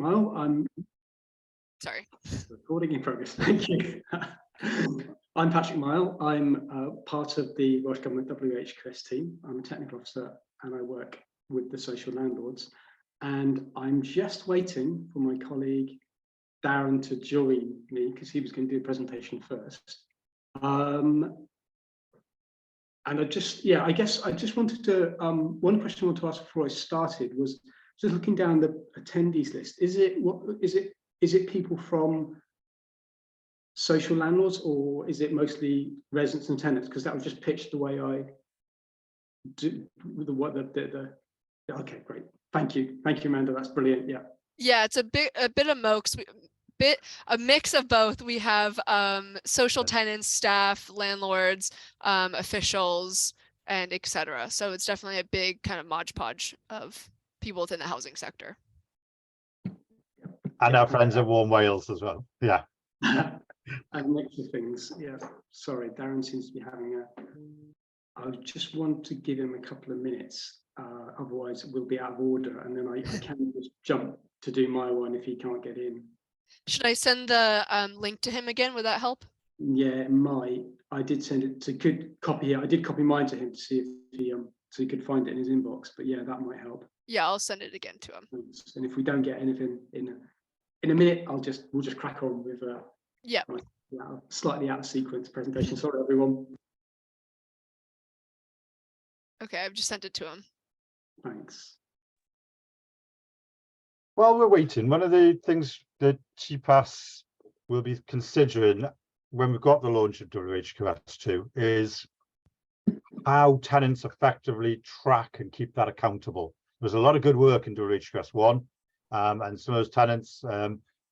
Mile. I'm Sorry. Recording in progress. Thank you. I'm Patrick Mile. I'm part of the Welsh Government WHQS team. I'm a technical officer and I work with the social landlords. And I'm just waiting for my colleague Darren to join me because he was going to do a presentation first. And I guess I just wanted to, one question I wanted to ask before I started was just looking down the attendees list. Is it people from social landlords or is it mostly residents and tenants? Because that was just pitched the way I do okay, great. Thank you, Amanda. That's brilliant. Yeah. Yeah, it's a bit of a mix of both. We have social tenants, staff, landlords, officials, and etc. So it's definitely a big kind of modge podge of people within the housing sector. And our friends at Warm Wales as well. Yeah. A mix of things. Yeah. Sorry, Darren seems to be having I just want to give him a couple of minutes. Otherwise, we'll be out of order, and then I can just jump to do my one if he can't get in. Should I send the link to him again? Would that help? Yeah, it might. I did send it to copy it. I did copy mine to him to see if he so he could find it in his inbox. But yeah, that might help. Yeah, I'll send it again to him. And if we don't get anything in a minute, we'll just crack on with slightly out of sequence presentation. Sorry, everyone. Okay, I've just sent it to him. Thanks. While we're waiting, one of the things that TPAS will be considering when we've got the launch of WHQS2 is how tenants effectively track and keep that accountable. There's a lot of good work in WHQS1, and some of those tenants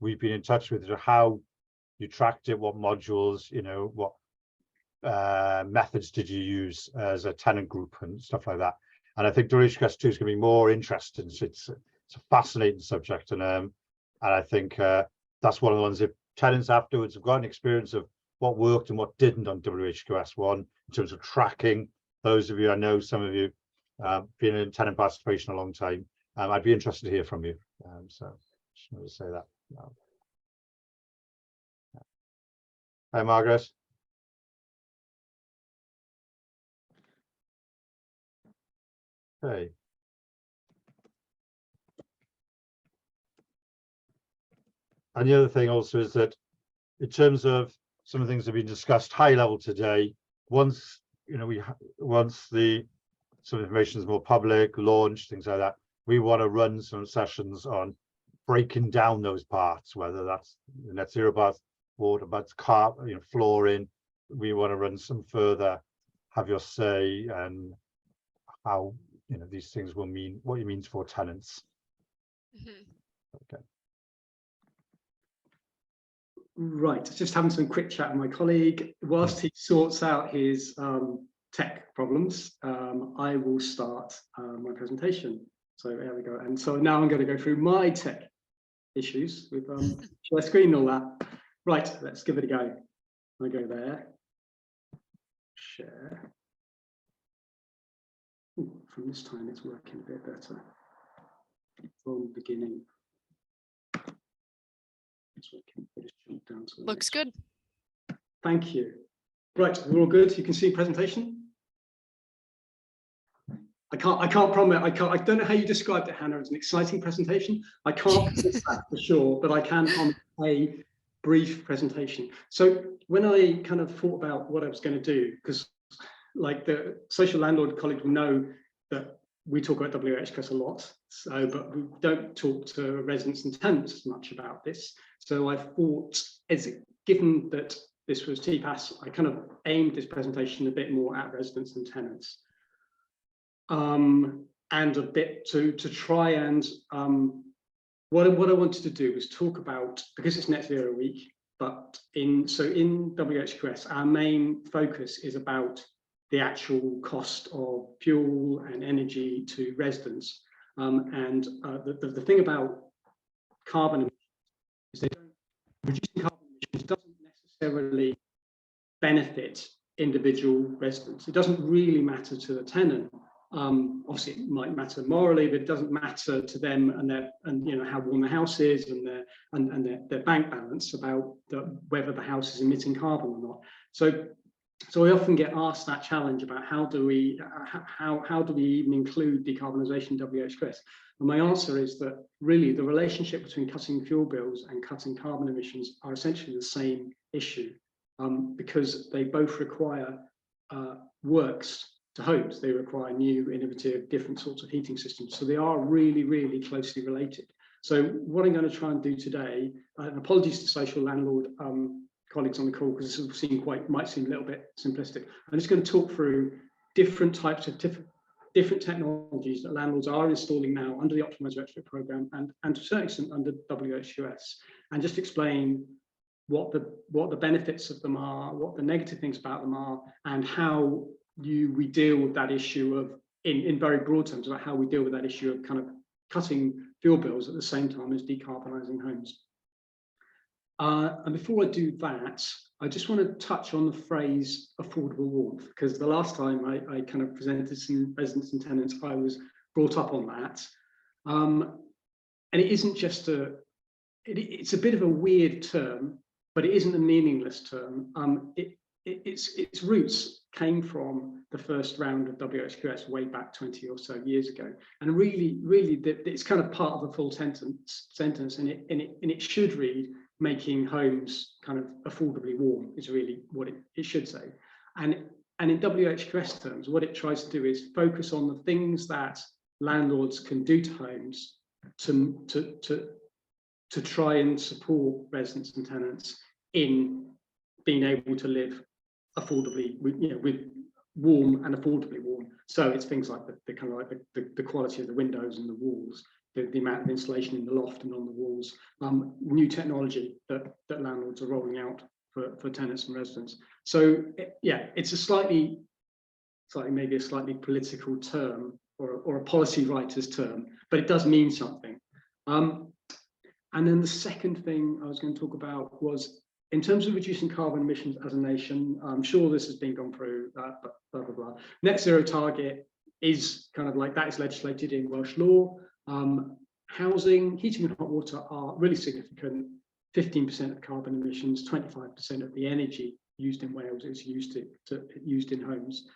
we've been in touch with how you tracked it, what modules, what methods did you use as a tenant group and stuff like that. And I think WHQS2 is going to be more interesting. It's a fascinating subject, and I think that's one of the ones if tenants afterwards have got an experience of what worked and what didn't on WHQS1 in terms of tracking. Those of you, I know some of you been in tenant participation a long time. I'd be interested to hear from you. So just wanted to say that. Hi, Margaret. Okay. And the other thing also is that in terms of some of the things that have been discussed high level today, once the some information is more public, launch, things like that, we want to run some sessions on breaking down those parts, whether that's the net zero bath, water, but flooring. We want to run some further, have your say, and how these things will mean, what it means for tenants. Okay. Right, just having some quick chat with my colleague. Whilst he sorts out his tech problems, I will start my presentation. So there we go. And so now I'm going to go through my tech issues with shall I screen all that? Right, let's give it a go. I go there. Share. Ooh, from this time it's working a bit better. From the beginning. Looks good. Thank you. Right, we're all good. You can see presentation. I can't promise. I don't know how you described it, Hannah, as an exciting presentation. I can't promise that for sure, but I can on a brief presentation. So when I kind of thought about what I was going to do, because like the social landlord colleagues will know that we talk about WHQS a lot, but we don't talk to residents and tenants as much about this. So I thought, given that this was TPAS, I kind of aimed this presentation a bit more at residents and tenants, and a bit to try and what I wanted to do was talk about, because it's Net Zero Week, but in WHQS, our main focus is about the actual cost of fuel and energy to residents. And the thing about carbon emissions is reducing carbon emissions doesn't necessarily benefit individual residents. It doesn't really matter to the tenant Obviously, it might matter morally, but it doesn't matter to them and you know how warm the house is and their bank balance about whether the house is emitting carbon or not. So we often get asked that challenge about how do we even include decarbonisation in WHQS? And my answer is that really the relationship between cutting fuel bills and cutting carbon emissions are essentially the same issue, because they both require works to homes. They require new, innovative, different sorts of heating systems. So they are really, really closely related. So what I'm going to try and do today, and apologies to social landlord colleagues on the call, because this might seem a little bit simplistic. I'm just going to talk through different types of different technologies that landlords are installing now under the Optimised Retrofit Programme and to a certain extent under WHQS, and just explain what the benefits of them are, what the negative things about them are, and how we deal with that issue of, in very broad terms, about how we deal with that issue of kind of cutting fuel bills at the same time as decarbonising homes. And before I do that, I just want to touch on the phrase affordable warmth, because the last time I kind of presented some residents and tenants, I was brought up on that. And it isn't just it's a bit of a weird term, but it isn't a meaningless term. Its roots came from the first round of WHQS way back 20 or so years ago, and really it's kind of part of a full sentence, and it should read making homes kind of affordably warm is really what it should say. And in WHQS terms, what it tries to do is focus on the things that landlords can do to homes to try and support residents and tenants in being able to live affordably, with warm and affordably warm. So it's things like the kind of like the quality of the windows and the walls, the amount of insulation in the loft and on the walls, new technology that landlords are rolling out for tenants and residents. So yeah, it's maybe a slightly political term or a policy writer's term, but it does mean something. And then the second thing I was going to talk about was, in terms of reducing carbon emissions as a nation, I'm sure this has been gone through, blah, blah, blah. Net zero target is kind of like, that is legislated in Welsh law. Housing, heating and hot water are really significant. 15% of carbon emissions, 25% of the energy used in Wales is used in homes.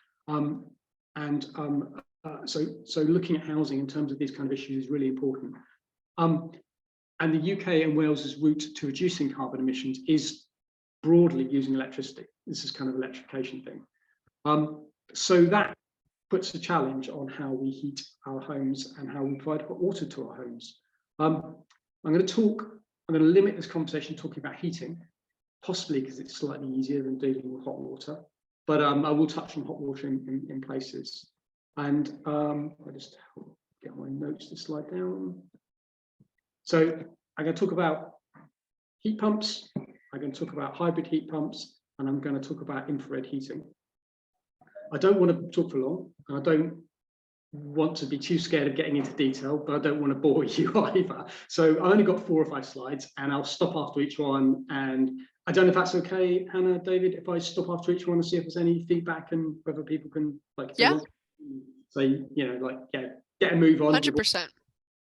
So looking at housing in terms of these kind of issues is really important. And the UK and Wales's route to reducing carbon emissions is broadly using electricity. This is kind of an electrification thing. So that puts a challenge on how we heat our homes and how we provide hot water to our homes. I'm going to limit this conversation talking about heating, possibly because it's slightly easier than dealing with hot water, but I will touch on hot water in places. And I'll just get my notes to slide down. So I'm going to talk about heat pumps, I'm going to talk about hybrid heat pumps, and I'm going to talk about infrared heating. I don't want to talk for long, and I don't want to be too scared of getting into detail, but I don't want to bore you either. So I only got 4 or 5 slides, and I'll stop after each one. And I don't know if that's okay, Hannah, David, if I stop after each one and see if there's any feedback and whether people can say, get a move on. 100%.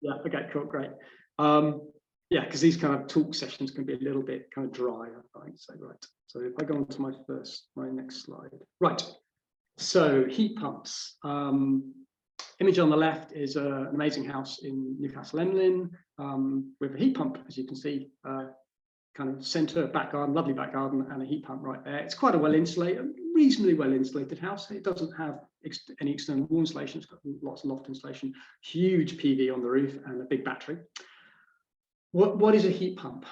Yeah, okay, cool, great. Yeah, because these kind of talk sessions can be a little bit kind of dry, I find. So right. So if I go on to my next slide. Right. So heat pumps. Image on the left is an amazing house in Newcastle Emlyn with a heat pump, as you can see, kind of centre, back garden, lovely back garden, and a heat pump right there. It's quite a reasonably well insulated house. It doesn't have any external wall insulation. It's got lots of loft insulation, huge PV on the roof, and a big battery. What is a heat pump?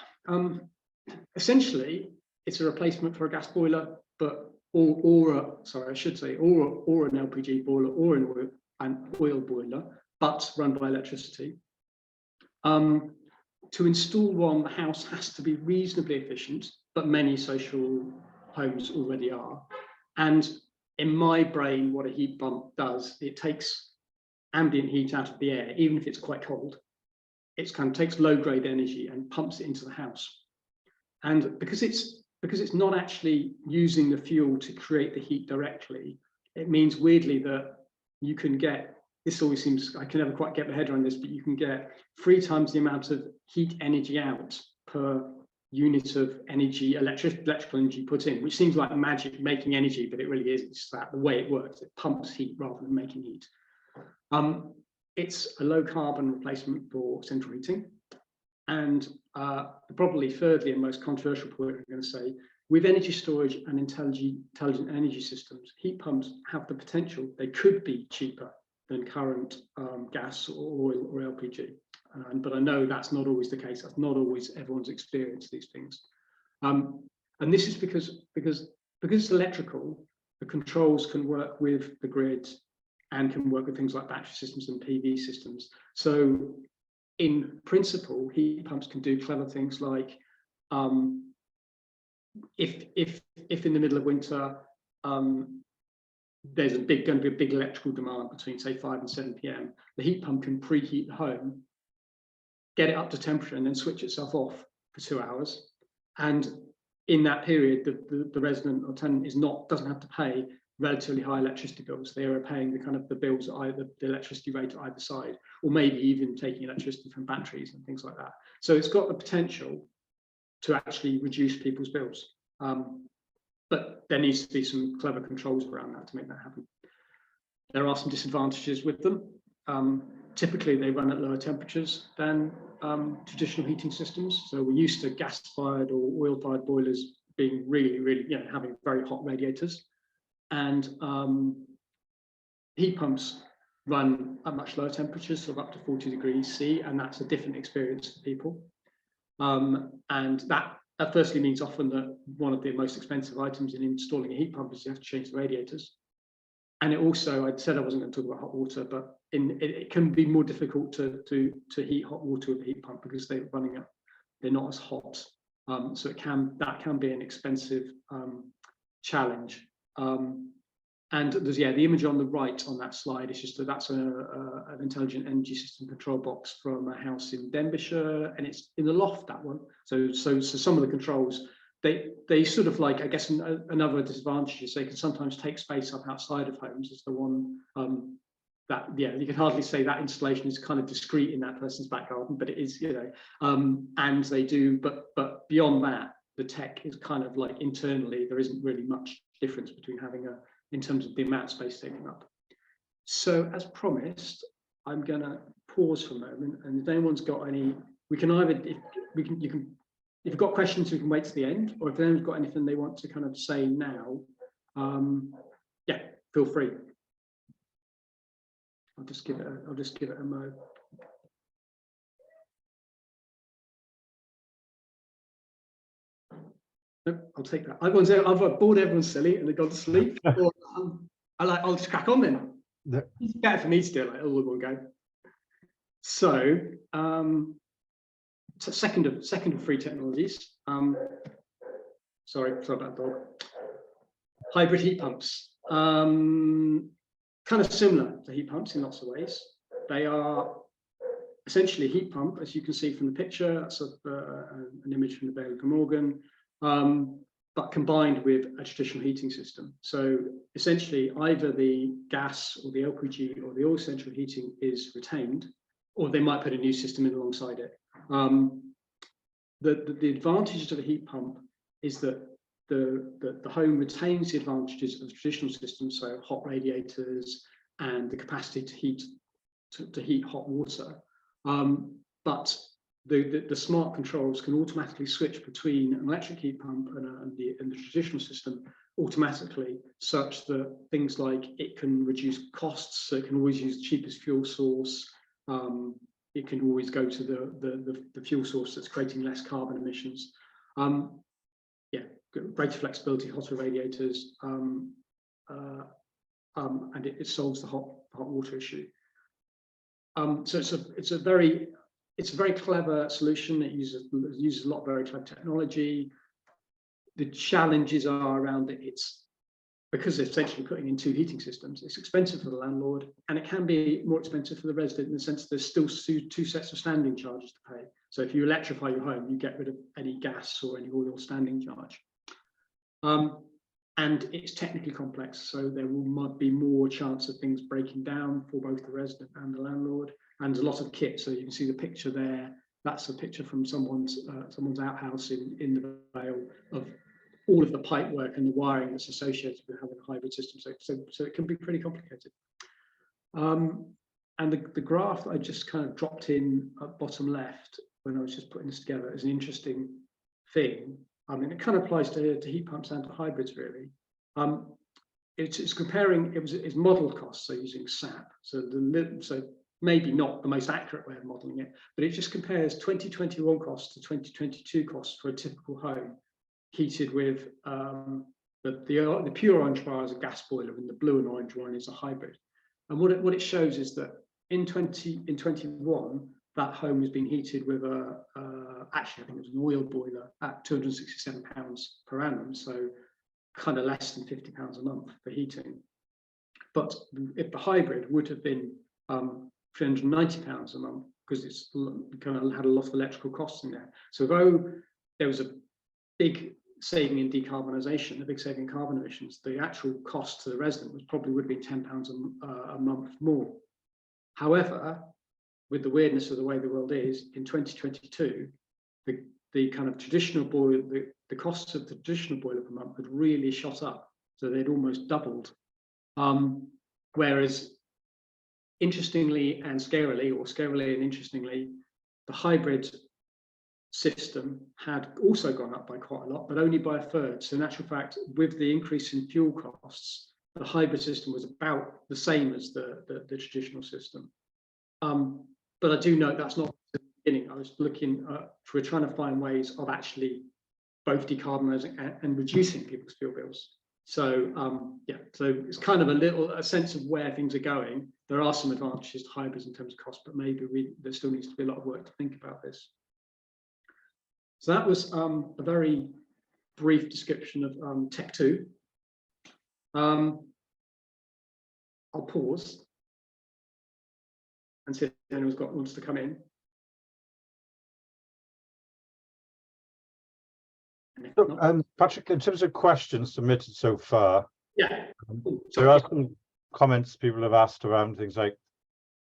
Essentially, it's a replacement for a gas boiler, but or an LPG boiler or an oil boiler, but run by electricity. To install one, the house has to be reasonably efficient, but many social homes already are. And in my brain, what a heat pump does, it takes ambient heat out of the air, even if it's quite cold. It kind of takes low-grade energy and pumps it into the house. And because it's not actually using the fuel to create the heat directly, it means weirdly that you can get, this always seems, I can never quite get my head around this, but you can get 3 times the amount of heat energy out per unit of energy, electrical energy put in, which seems like magic making energy, but it really isn't. It's that the way it works, it pumps heat rather than making heat. It's a low carbon replacement for central heating. And probably thirdly and most controversial point I'm going to say, with energy storage and intelligent energy systems, heat pumps have the potential, they could be cheaper than current gas or oil or LPG. But I know that's not always the case. That's not always everyone's experienced these things. And this is because it's electrical, the controls can work with the grid and can work with things like battery systems and PV systems. So in principle, heat pumps can do clever things like if in the middle of winter there's going to be a big electrical demand between say 5 and 7 p.m, the heat pump can preheat the home, get it up to temperature, and then switch itself off for 2 hours. And in that period, the resident or tenant doesn't have to pay relatively high electricity bills. They are paying the bills at either the electricity rate at either side, or maybe even taking electricity from batteries and things like that. So it's got the potential to actually reduce people's bills. But there needs to be some clever controls around that to make that happen. There are some disadvantages with them. Typically, they run at lower temperatures than traditional heating systems. So we're used to gas-fired or oil-fired boilers being really, having very hot radiators. And heat pumps run at much lower temperatures, so up to 40 degrees C, and that's a different experience for people. And that firstly means often that one of the most expensive items in installing a heat pump is you have to change the radiators. And it also, I said I wasn't going to talk about hot water, but it can be more difficult to heat hot water with a heat pump because they're not as hot. So that can be an expensive challenge. And there's the image on the right on that slide is just that's an intelligent energy system control box from a house in Denbighshire, and it's in the loft, that one. So some of the controls, they sort of like, I guess another disadvantage is they can sometimes take space up outside of homes. Is the one you can hardly say that installation is kind of discreet in that person's back garden, but it is, and they do, but beyond that, the tech is kind of like internally, there isn't really much difference between having in terms of the amount of space taken up. So as promised, I'm gonna pause for a moment, and if anyone's got any, we can either, if you've got questions, we can wait to the end, or if anyone's got anything they want to kind of say now, feel free. I'll just give it a mo. Nope, I'll take that. I've bored everyone silly and they've gone to sleep. Or I'll just crack on then. It's better for me to do it like all in one go. So, second of 3 technologies. Sorry about the dog. Hybrid heat pumps. Kind of similar to heat pumps in lots of ways. They are essentially a heat pump, as you can see from the picture. That's an image from the Bailey Glamorgan. But combined with a traditional heating system. So essentially either the gas or the LPG or the oil central heating is retained, or they might put a new system in alongside it. The advantages of a heat pump is that the home retains the advantages of the traditional system, so hot radiators and the capacity to heat hot water. But the smart controls can automatically switch between an electric heat pump and the traditional system automatically, such that things like it can reduce costs, so it can always use the cheapest fuel source. It can always go to the fuel source that's creating less carbon emissions. Greater flexibility, hotter radiators, and it solves the hot water issue. So it's a very clever solution. It uses a lot of very clever technology. The challenges are around it. It's because they're essentially putting in 2 heating systems. It's expensive for the landlord, and it can be more expensive for the resident in the sense there's still 2 sets of standing charges to pay. So if you electrify your home, you get rid of any gas or any oil standing charge. and it's technically complex, so there might be more chance of things breaking down for both the resident and the landlord, and a lot of kit. So you can see the picture there. That's a picture from someone's outhouse in the Vale of all of the pipe work and the wiring that's associated with having a hybrid system. So it can be pretty complicated. And the graph that I just kind of dropped in at bottom left when I was just putting this together is an interesting thing. I mean, it kind of applies to heat pumps and to hybrids, really. It's comparing, it's model costs, so using SAP. So maybe not the most accurate way of modeling it, but it just compares 2021 costs to 2022 costs for a typical home heated with the pure orange bar is a gas boiler and the blue and orange one is a hybrid. And what it shows is that in 21, that home was being heated with actually I think it was an oil boiler at £267 per annum, so kind of less than £50 a month for heating. But if the hybrid would have been £390 a month, because it's kind of had a lot of electrical costs in there. So though there was a big saving in decarbonisation, a big saving in carbon emissions, the actual cost to the resident would have been £10 a month more. However, with the weirdness of the way the world is, in 2022, the kind of traditional boiler, the costs of the traditional boiler per month had really shot up, so they'd almost doubled. Whereas, interestingly and scarily, or scarily and interestingly, the hybrid system had also gone up by quite a lot, but only by a third. So in actual fact, with the increase in fuel costs, the hybrid system was about the same as the traditional system. But I do note that's not the beginning. I was looking, we're trying to find ways of actually both decarbonising and reducing people's fuel bills. So yeah, so it's kind of a sense of where things are going. There are some advantages to hybrids in terms of cost, but maybe there still needs to be a lot of work to think about this. So that was a very brief description of Tech 2. I'll pause and see if anyone's wants to come in. Patrick, in terms of questions submitted so far, yeah, there are some comments people have asked around things like,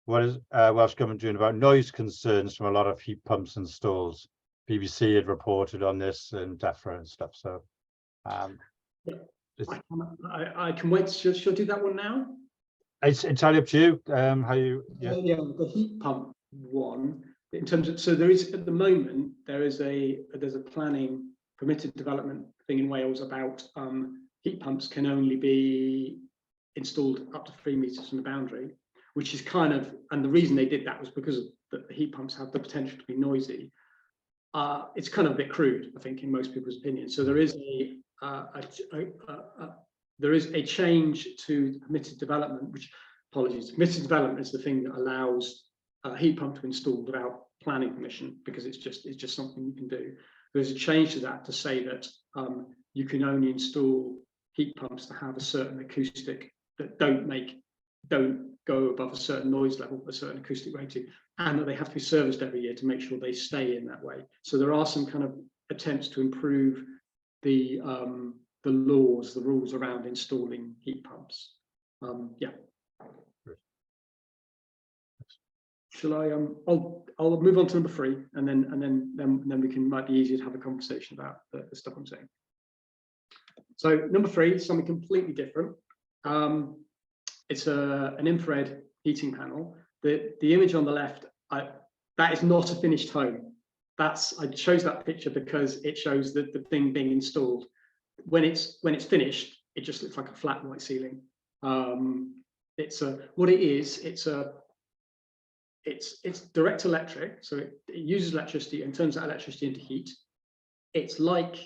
what is Welsh Government doing about noise concerns from a lot of heat pumps and stalls? BBC had reported on this and DEFRA and stuff. So yeah. I can wait. Should I do that one now? It's entirely up to you. How you? Yeah. Yeah, the heat pump one. In terms of, so there is at the moment there's a planning permitted development thing in Wales about heat pumps can only be installed up to 3 meters from the boundary, which is kind of, and the reason they did that was because the heat pumps have the potential to be noisy. It's kind of a bit crude, I think, in most people's opinion. So there is a change to permitted development, which, apologies, permitted development is the thing that allows a heat pump to install without planning permission, because it's just something you can do. There's a change to that to say that you can only install heat pumps that have a certain acoustic, that don't go above a certain noise level, a certain acoustic rating, and that they have to be serviced every year to make sure they stay in that way. So there are some kind of attempts to improve the rules around installing heat pumps. Yeah. Shall I? I'll move on to number 3, and then we might be easier to have a conversation about the stuff I'm saying. So number 3 is something completely different. It's an infrared heating panel. The image on the left, that is not a finished home. I chose that picture because it shows the thing being installed. When it's finished, it just looks like a flat white ceiling. It's direct electric, so it uses electricity and turns that electricity into heat. It's like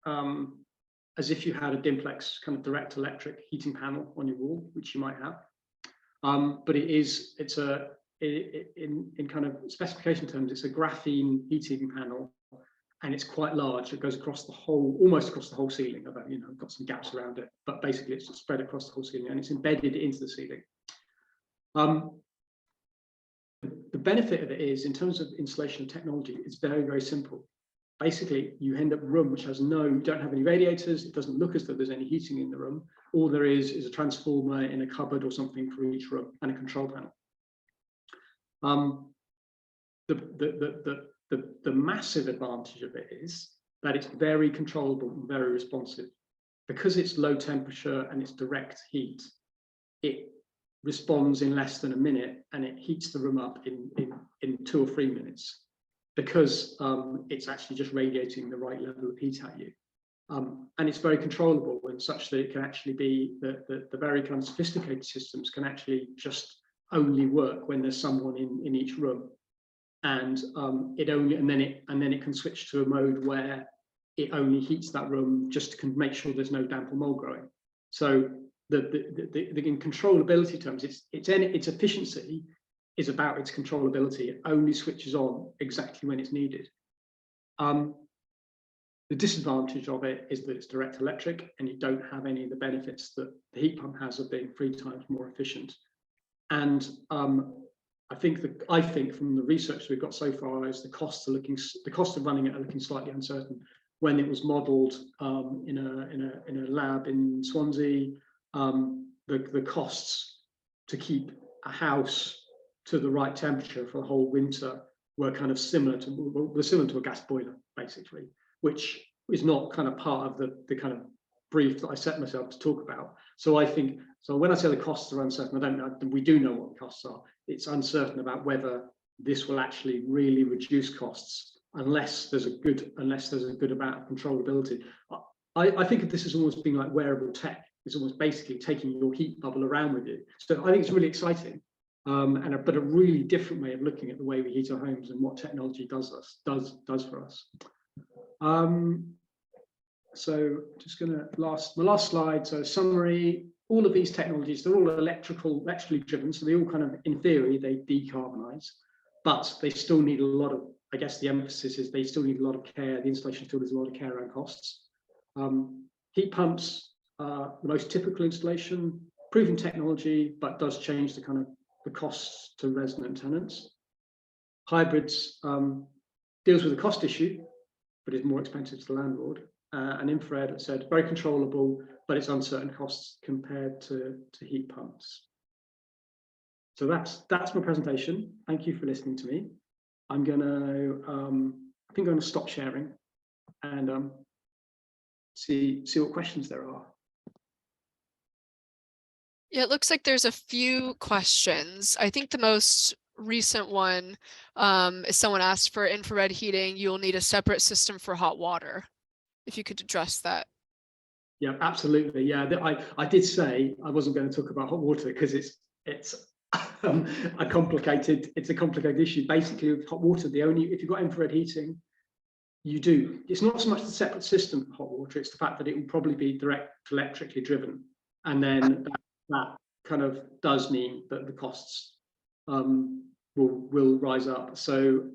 as if you had a Dimplex kind of direct electric heating panel on your wall, which you might have. But in kind of specification terms, it's a graphene heating panel, and it's quite large. It goes across the whole, almost across the whole ceiling. About, got some gaps around it, but basically it's spread across the whole ceiling, and it's embedded into the ceiling. The benefit of it is, in terms of installation technology, it's very, very simple. basically you end up a room which has don't have any radiators. It doesn't look as though there's any heating in the room. All there is a transformer in a cupboard or something for each room and a control panel. The massive advantage of it is that it's very controllable and very responsive. Because it's low temperature and it's direct heat, it responds in less than a minute and it heats the room up in 2 or 3 minutes, because it's actually just radiating the right level of heat at you. And it's very controllable in such that it can actually be the very kind of sophisticated systems can actually just only work when there's someone in each room, and then it can switch to a mode where it only heats that room just to make sure there's no damp or mold growing. So in controllability terms, its efficiency is about its controllability. It only switches on exactly when it's needed. The disadvantage of it is that it's direct electric and you don't have any of the benefits that the heat pump has of being 3 times more efficient. And I think from the research we've got so far is the cost of running it are looking slightly uncertain. When it was modelled in a lab in Swansea, the costs to keep a house to the right temperature for the whole winter were kind of similar to a gas boiler, basically, which is not kind of part of the kind of brief that I set myself to talk about. So I think, so when I say the costs are uncertain, I don't know, we do know what the costs are. It's uncertain about whether this will actually really reduce costs unless there's a good amount of controllability. I think of this as almost being like wearable tech. It's almost basically taking your heat bubble around with you. So I think it's really exciting, but a really different way of looking at the way we heat our homes and what technology does for us. So just gonna my last slide. So summary, all of these technologies, they're all electrically driven. So they all kind of, in theory, they decarbonize, but they still need a lot of, I guess the emphasis is they still need a lot of care. The installation still needs a lot of care around costs. Heat pumps are the most typical installation, proven technology, but does change the costs to resident tenants. Hybrids deals with a cost issue, but is more expensive to the landlord. And infrared, I said, very controllable, but it's uncertain costs compared to heat pumps. So that's my presentation. Thank you for listening to me. I'm gonna stop sharing and see what questions there are. Yeah, it looks like there's a few questions. I think the most recent one is someone asked, for infrared heating, you'll need a separate system for hot water. If you could address that. Yeah, absolutely. Yeah, I did say I wasn't going to talk about hot water because it's a complicated issue. Basically, with hot water, if you've got infrared heating, it's not so much the separate system for hot water, it's the fact that it will probably be direct electrically driven, and then that kind of does mean that the costs will rise up. So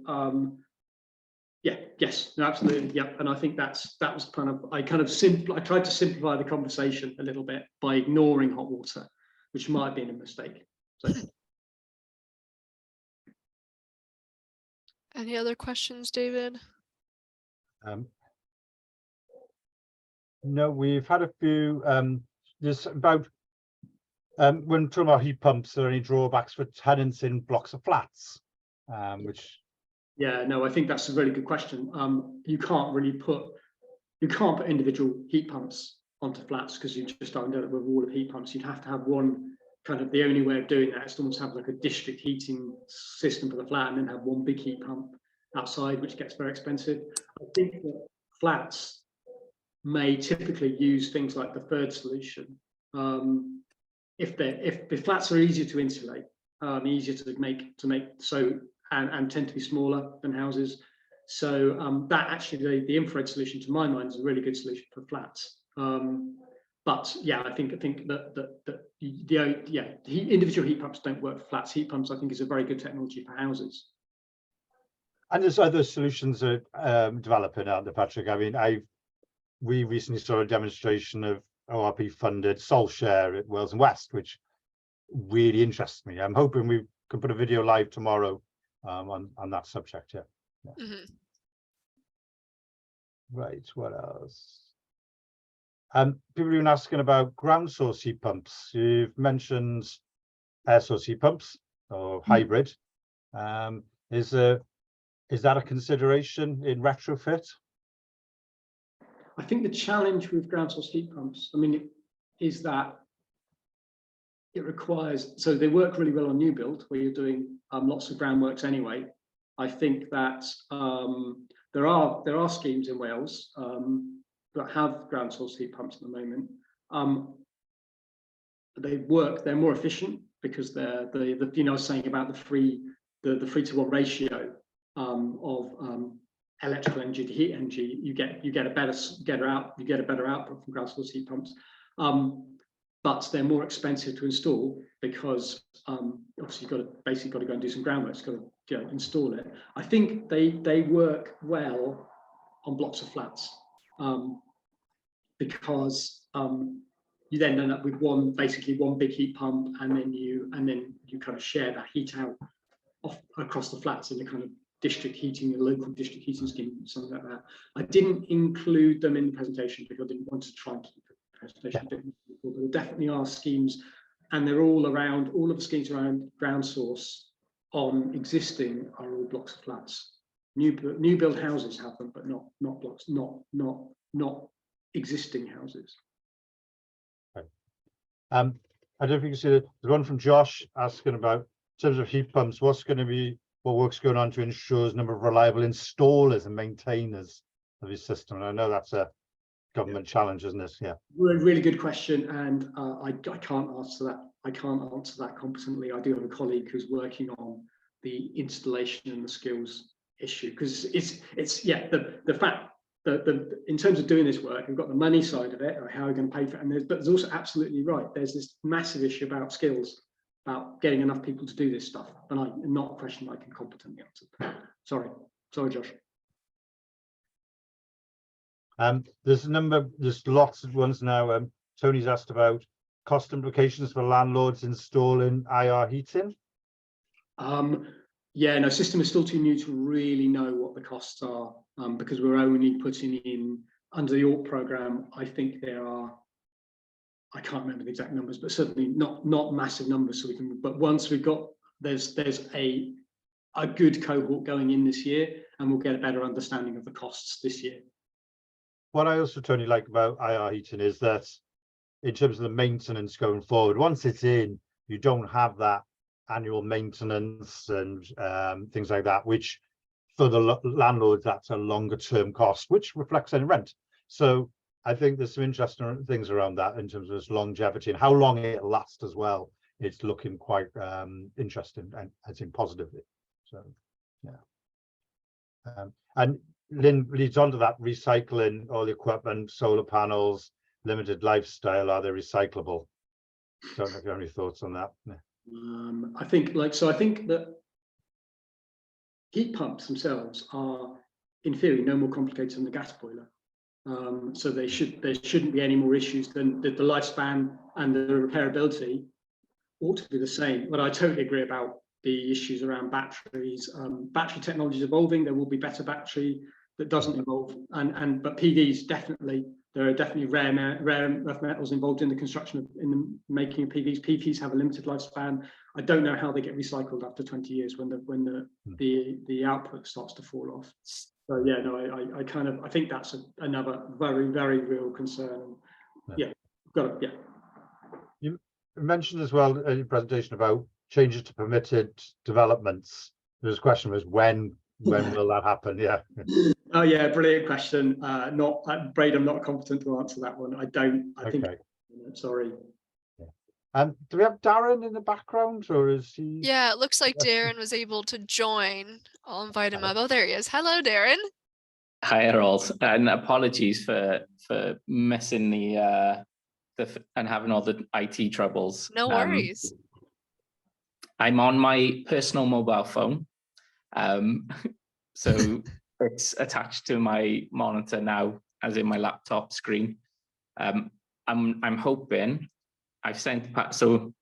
yes, no, absolutely, yeah. And I think that was kind of, I tried to simplify the conversation a little bit by ignoring hot water, which might have been a mistake. So. Any other questions, David? No, we've had a few. There's about when talking about heat pumps, are there any drawbacks for tenants in blocks of flats? Which. Yeah, no, I think that's a really good question. You can't put individual heat pumps onto flats because you just don't end up with a wall of heat pumps. You'd have to have one kind of, the only way of doing that is to almost have like a district heating system for the flat and then have one big heat pump outside, which gets very expensive. I think that flats may typically use things like the third solution. If the flats are easier to insulate, easier to make so. And tend to be smaller than houses. So that actually, the infrared solution, to my mind, is a really good solution for flats. But yeah, I think that the individual heat pumps don't work for flats. Heat pumps, I think, is a very good technology for houses. And there's other solutions that developing out there, Patrick. I mean, we recently saw a demonstration of ORP funded Sol Share at Wales and West, which really interests me. I'm hoping we can put a video live tomorrow on that subject. Yeah. Mm-hmm. Right, what else? People have been asking about ground source heat pumps. You've mentioned air source heat pumps or hybrid. Is that a consideration in retrofit? I think the challenge with ground source heat pumps, I mean, is that it requires, so they work really well on new build where you're doing lots of groundworks anyway. I think that there are schemes in Wales that have ground source heat pumps at the moment. They're more efficient because they're I was saying about the 3-to-1 ratio of electrical energy to heat energy. You get a better output from ground source heat pumps. But they're more expensive to install because obviously you've got to go and do some groundwork, you've got to install it. I think they work well on blocks of flats because you then end up with basically one big heat pump, and then you kind of share that heat out across the flats in the kind of district heating, a local district heating scheme, something like that. I didn't include them in the presentation because I didn't want to try and keep the presentation a bit more, but there definitely are schemes, and they're all of the schemes around ground source on existing are all blocks of flats. New build houses have them, but not blocks, not existing houses. Okay. I don't know if you can see that there's one from Josh asking about, in terms of heat pumps, what work's going on to ensure there's a number of reliable installers and maintainers of your system? And I know that's a government challenge, isn't it? Yeah. Really good question, and I can't answer that. I can't answer that competently. I do have a colleague who's working on the installation and the skills issue, because it's the fact that in terms of doing this work, we've got the money side of it, or how we're going to pay for it, but there's also absolutely right. There's this massive issue about skills, about getting enough people to do this stuff, and not a question I can competently answer. Sorry, Josh. There's lots of ones now. Tony's asked about cost implications for landlords installing IR heating. System is still too new to really know what the costs are, because we're only putting in under the ALT program. I think there are, I can't remember the exact numbers, but certainly not massive numbers. So but once we've got, there's a good cohort going in this year, and we'll get a better understanding of the costs this year. What I also, Tony, like about IR heating is that in terms of the maintenance going forward, once it's in, you don't have that annual maintenance and things like that, which for the landlords, that's a longer term cost, which reflects in rent. So I think there's some interesting things around that in terms of its longevity and how long it lasts as well. It's looking quite interesting, and I think positively. So, yeah. And Lynn leads on to that, recycling all the equipment, solar panels, limited lifestyle, are they recyclable? Don't know if you have any thoughts on that. Yeah. I think that heat pumps themselves are, in theory, no more complicated than the gas boiler. So there shouldn't be any more issues than the lifespan, and the repairability ought to be the same. But I totally agree about the issues around batteries. Battery technology is evolving. There will be better battery that doesn't evolve, but PVs definitely. There are definitely rare earth metals involved in the construction in the making of PVs. PVs have a limited lifespan. I don't know how they get recycled after 20 years when the output starts to fall off. So yeah, no, I think that's another very, very real concern. Yeah, You mentioned as well in your presentation about changes to permitted developments. There's a question was when will that happen? Yeah. Oh yeah, brilliant question. I'm afraid I'm not competent to answer that one. I think. Sorry. Do we have Darren in the background, or is he? Yeah, it looks like Darren was able to join. I'll invite him up. Oh, there he is. Hello, Darren. Hi, all, and apologies for missing the and having all the IT troubles. No worries. I'm on my personal mobile phone, so it's attached to my monitor now, as in my laptop screen. I'm hoping I've sent Patrick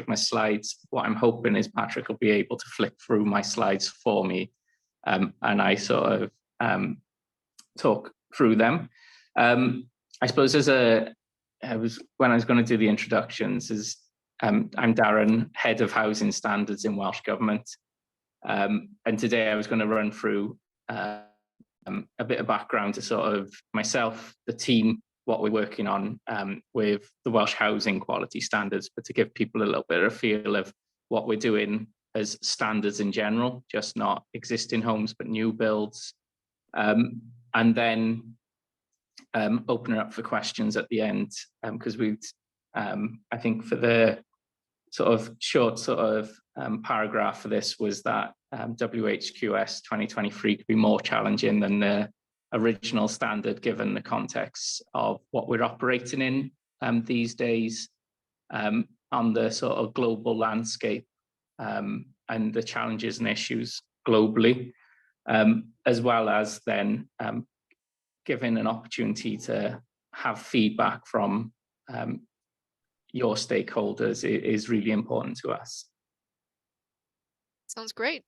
my slides. What I'm hoping is Patrick will be able to flick through my slides for me, and I sort of talk through them. I suppose when I was going to do the introductions, I'm Darren, Head of Housing Standards in Welsh Government. And today I was going to run through a bit of background to sort of myself, the team, what we're working on with the Welsh housing quality standards, but to give people a little bit of a feel of what we're doing as standards in general, just not existing homes, but new builds. And then open it up for questions at the end, because I think for the sort of short paragraph for this was that WHQS 2023 could be more challenging than the original standard, given the context of what we're operating in these days on the sort of global landscape and the challenges and issues globally, as well as then giving an opportunity to have feedback from your stakeholders is really important to us. Sounds great.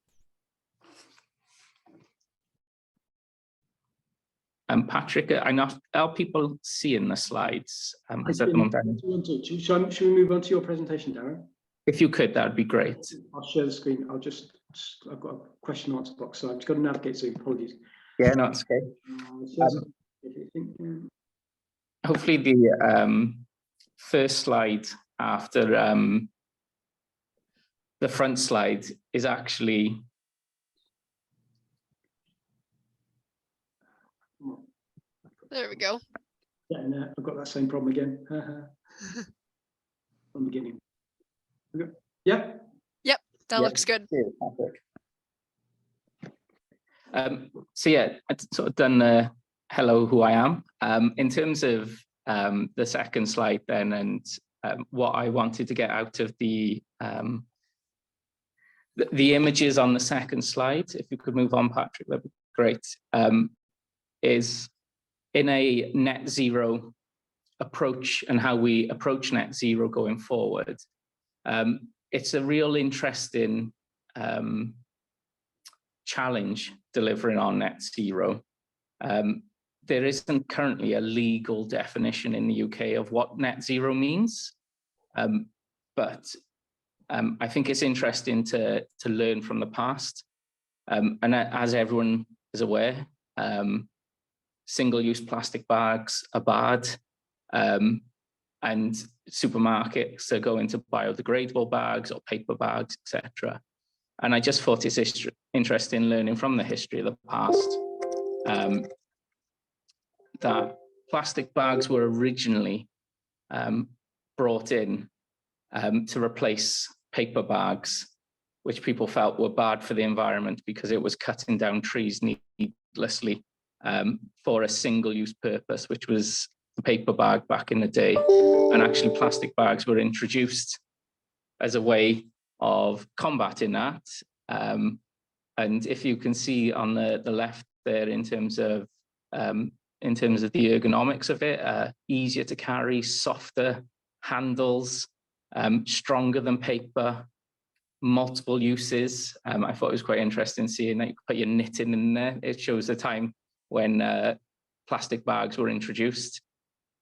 Patrick, are people seeing the slides? Should we move on to your presentation, Darren? If you could, that'd be great. I'll share the screen. I've got a question and answer box, so I've just got to navigate, so apologies. Yeah, no, it's okay. Hopefully the first slide after the front slide is actually there we go. Yeah, no, I've got that same problem again. From the beginning. Yeah. Yep, that looks good. So yeah, I've sort of done hello, who I am. In terms of the second slide then, and what I wanted to get out of the images on the second slide, if you could move on, Patrick, that'd be great, is in a net zero approach and how we approach net zero going forward. It's a real interesting challenge delivering on net zero. There isn't currently a legal definition in the UK of what net zero means, but I think it's interesting to learn from the past. And as everyone is aware, single-use plastic bags are bad, and supermarkets are going to biodegradable bags or paper bags, etc. And I just thought it's interesting learning from the history of the past that plastic bags were originally brought in to replace paper bags, which people felt were bad for the environment because it was cutting down trees needlessly for a single-use purpose, which was the paper bag back in the day. And actually plastic bags were introduced as a way of combating that. And if you can see on the left there, in terms of the ergonomics of it, easier to carry, softer handles, stronger than paper, multiple uses. I thought it was quite interesting seeing that you could put your knitting in there. It shows the time when plastic bags were introduced,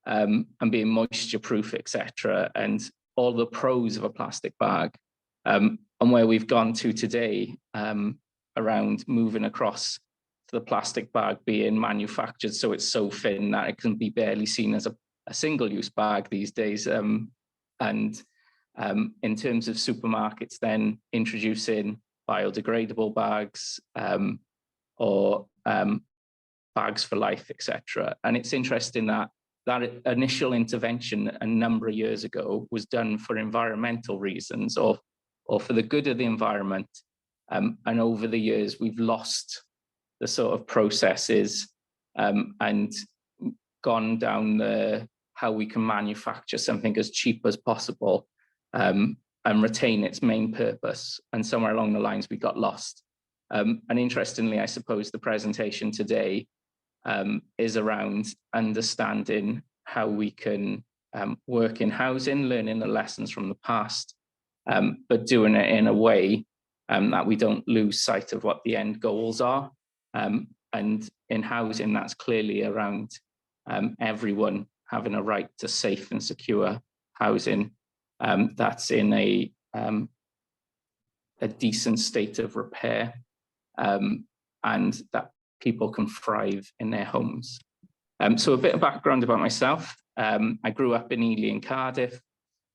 and being moisture proof, etc., and all the pros of a plastic bag, and where we've gone to today around moving across to the plastic bag being manufactured so it's so thin that it can be barely seen as a single-use bag these days. And in terms of supermarkets then introducing biodegradable bags or bags for life, etc. And it's interesting that initial intervention a number of years ago was done for environmental reasons or for the good of the environment. And over the years, we've lost the sort of processes and gone down how we can manufacture something as cheap as possible and retain its main purpose. And somewhere along the lines, we got lost. And interestingly, I suppose the presentation today is around understanding how we can work in housing, learning the lessons from the past, but doing it in a way that we don't lose sight of what the end goals are. And And in housing, that's clearly around everyone having a right to safe and secure housing that's in a decent state of repair, and that people can thrive in their homes. So a bit of background about myself. I grew up in Ely and Cardiff.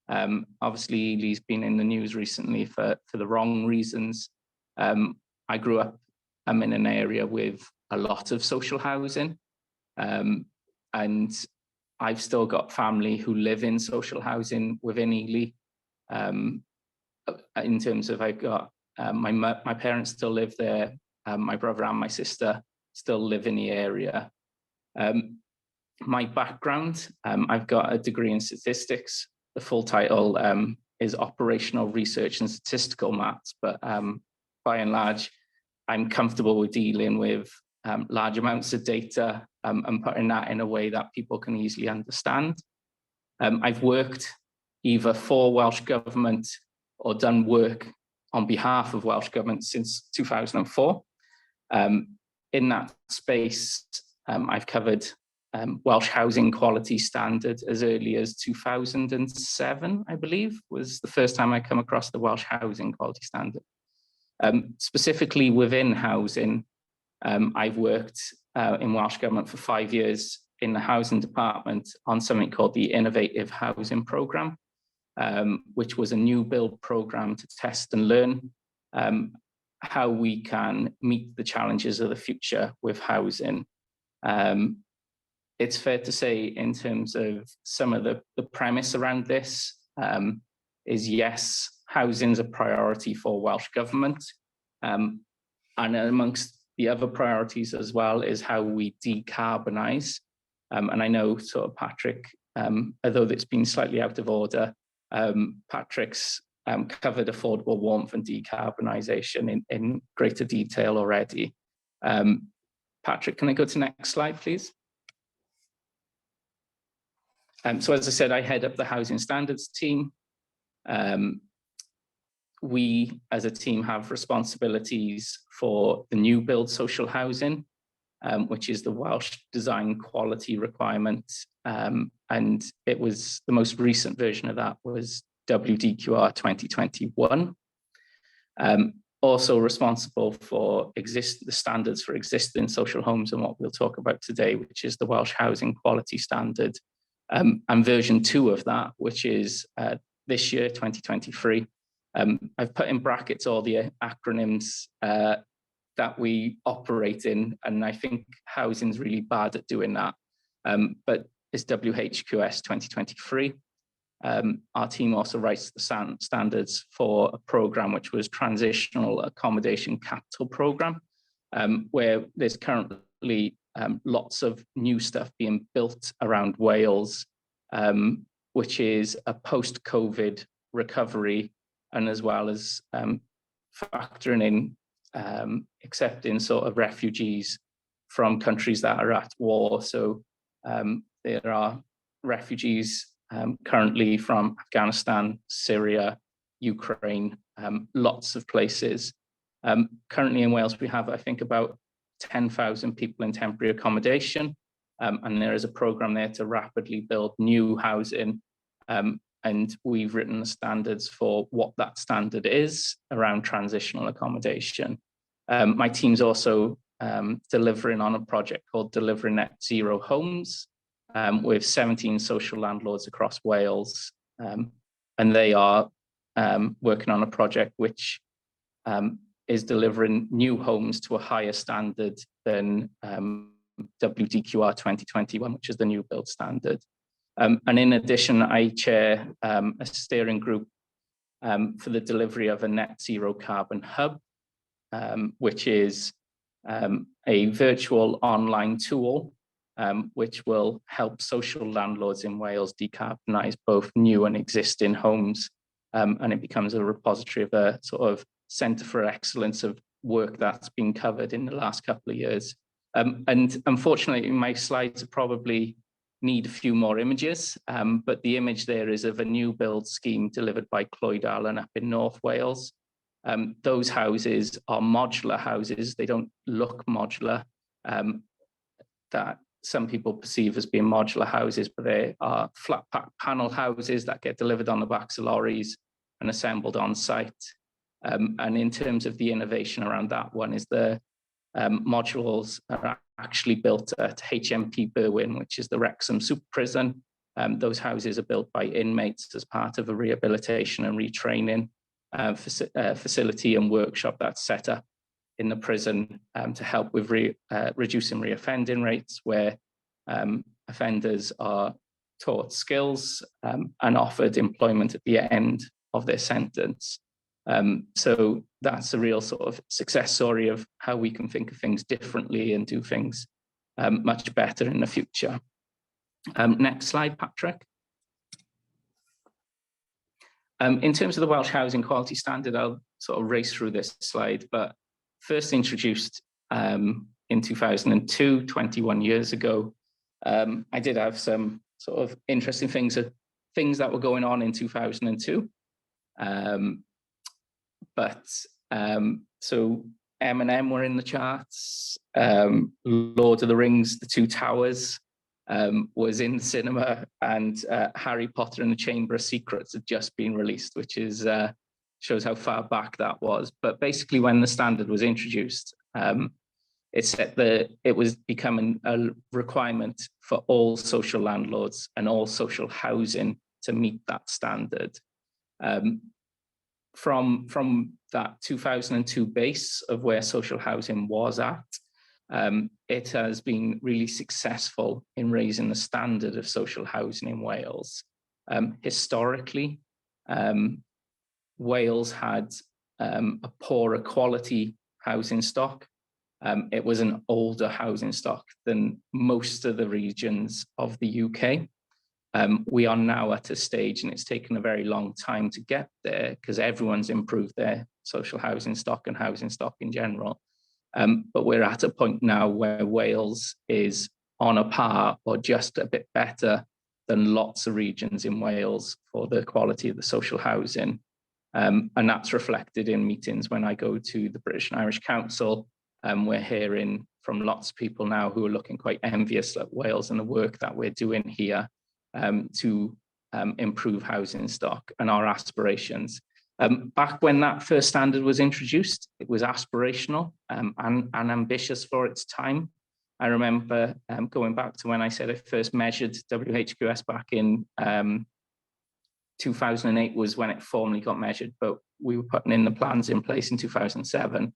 Obviously, Ely's been in the news recently for the wrong reasons. I grew up in an area with a lot of social housing, and I've still got family who live in social housing within Ely. In terms of, I've got my parents still live there, my brother and my sister still live in the area. My background, I've got a degree in statistics. The full title is Operational Research and Statistical Maths, but by and large, I'm comfortable with dealing with large amounts of data and putting that in a way that people can easily understand. I've worked either for Welsh Government or done work on behalf of Welsh Government since 2004. In that space, I've covered Welsh Housing Quality Standard as early as 2007, I believe, was the first time I come across the Welsh Housing Quality Standard. Specifically within housing, I've worked in Welsh Government for 5 years in the housing department on something called the Innovative Housing Programme, which was a new build programme to test and learn how we can meet the challenges of the future with housing. It's fair to say, in terms of some of the premise around this, is yes, housing's a priority for Welsh Government. And amongst the other priorities as well is how we decarbonise. And I know sort of Patrick, although it's been slightly out of order, Patrick's covered affordable warmth and decarbonisation in greater detail already. Patrick, can I go to the next slide, please? So as I said, I head up the housing standards team. We as a team have responsibilities for the new build social housing, which is the Welsh design quality requirement. And it was the most recent version of that was WDQR 2021. Also responsible for the standards for existing social homes and what we'll talk about today, which is the Welsh Housing Quality Standard. And version 2 of that, which is this year, 2023. I've put in brackets all the acronyms that we operate in, and I think housing's really bad at doing that. But it's WHQS 2023. Our team also writes the standards for a program which was Transitional Accommodation Capital Program, where there's currently lots of new stuff being built around Wales, which is a post-COVID recovery, and as well as factoring in accepting sort of refugees from countries that are at war. So there are refugees currently from Afghanistan, Syria, Ukraine, lots of places. Currently in Wales, we have, I think, about 10,000 people in temporary accommodation, and there is a programme there to rapidly build new housing. And we've written the standards for what that standard is around transitional accommodation. My team's also delivering on a project called Delivering Net Zero Homes with 17 social landlords across Wales. And they are working on a project which is delivering new homes to a higher standard than WDQR 2021, which is the new build standard. And in addition, I chair a steering group for the delivery of a net zero carbon hub, which is a virtual online tool which will help social landlords in Wales decarbonise both new and existing homes. And it becomes a repository of a sort of centre for excellence of work that's been covered in the last couple of years. And unfortunately, my slides probably need a few more images, but the image there is of a new build scheme delivered by Clwyd Allen up in North Wales. Those houses are modular houses. They don't look modular. that some people perceive as being modular houses, but they are flat pack panel houses that get delivered on the backs of lorries and assembled on site. And in terms of the innovation around that one is the modules are actually built at HMP Berwyn, which is the Wrexham Super Prison. Those houses are built by inmates as part of a rehabilitation and retraining facility and workshop that's set up in the prison to help with reducing reoffending rates, where offenders are taught skills and offered employment at the end of their sentence. So that's a real sort of success story of how we can think of things differently and do things much better in the future. Next slide, Patrick. In terms of the Welsh Housing Quality Standard, I'll sort of race through this slide, but first introduced in 2002, 21 years ago. I did have some sort of interesting things that were going on in 2002. So M&M were in the charts, Lord of the Rings, The Two Towers was in the cinema, and Harry Potter and the Chamber of Secrets had just been released, which is shows how far back that was. But basically when the standard was introduced, it said that it was becoming a requirement for all social landlords and all social housing to meet that standard. From that 2002 base of where social housing was at, it has been really successful in raising the standard of social housing in Wales. Historically, Wales had a poorer quality housing stock. It was an older housing stock than most of the regions of the UK. We are now at a stage, and it's taken a very long time to get there because everyone's improved their social housing stock and housing stock in general. But we're at a point now where Wales is on a par or just a bit better than lots of regions in Wales for the quality of the social housing. And that's reflected in meetings when I go to the British and Irish Council. We're hearing from lots of people now who are looking quite envious at Wales and the work that we're doing here to improve housing stock and our aspirations. Back when that first standard was introduced, it was aspirational and ambitious for its time. I remember going back to when I said I first measured WHQS back in 2008 was when it formally got measured, but we were putting in the plans in place in 2007.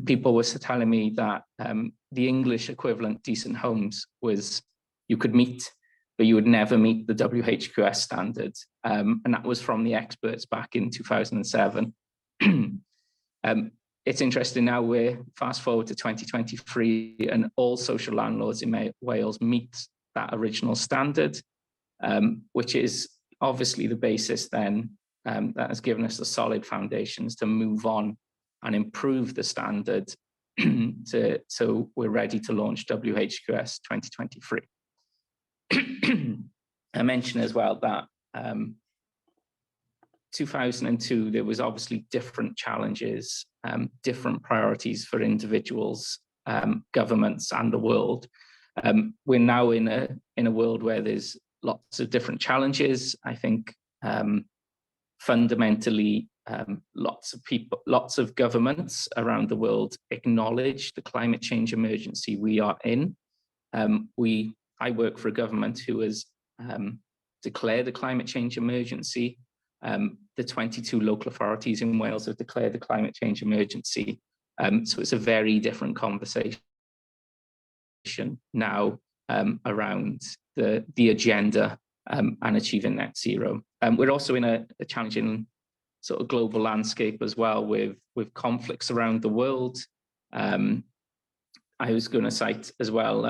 People were telling me that the English equivalent decent homes was you could meet, but you would never meet the WHQS standard. And that was from the experts back in 2007. It's interesting now we're fast forward to 2023 and all social landlords in Wales meet that original standard, which is obviously the basis then that has given us the solid foundations to move on and improve the standard so we're ready to launch WHQS 2023. I mentioned as well that 2002, there was obviously different challenges, different priorities for individuals, governments and the world. We're now in a world where there's lots of different challenges. I think fundamentally, lots of governments around the world acknowledge the climate change emergency we are in. I work for a government who has declared a climate change emergency. The 22 local authorities in Wales have declared a climate change emergency. So it's a very different conversation now around the agenda and achieving net zero. We're also in a challenging sort of global landscape as well with conflicts around the world. I was going to cite as well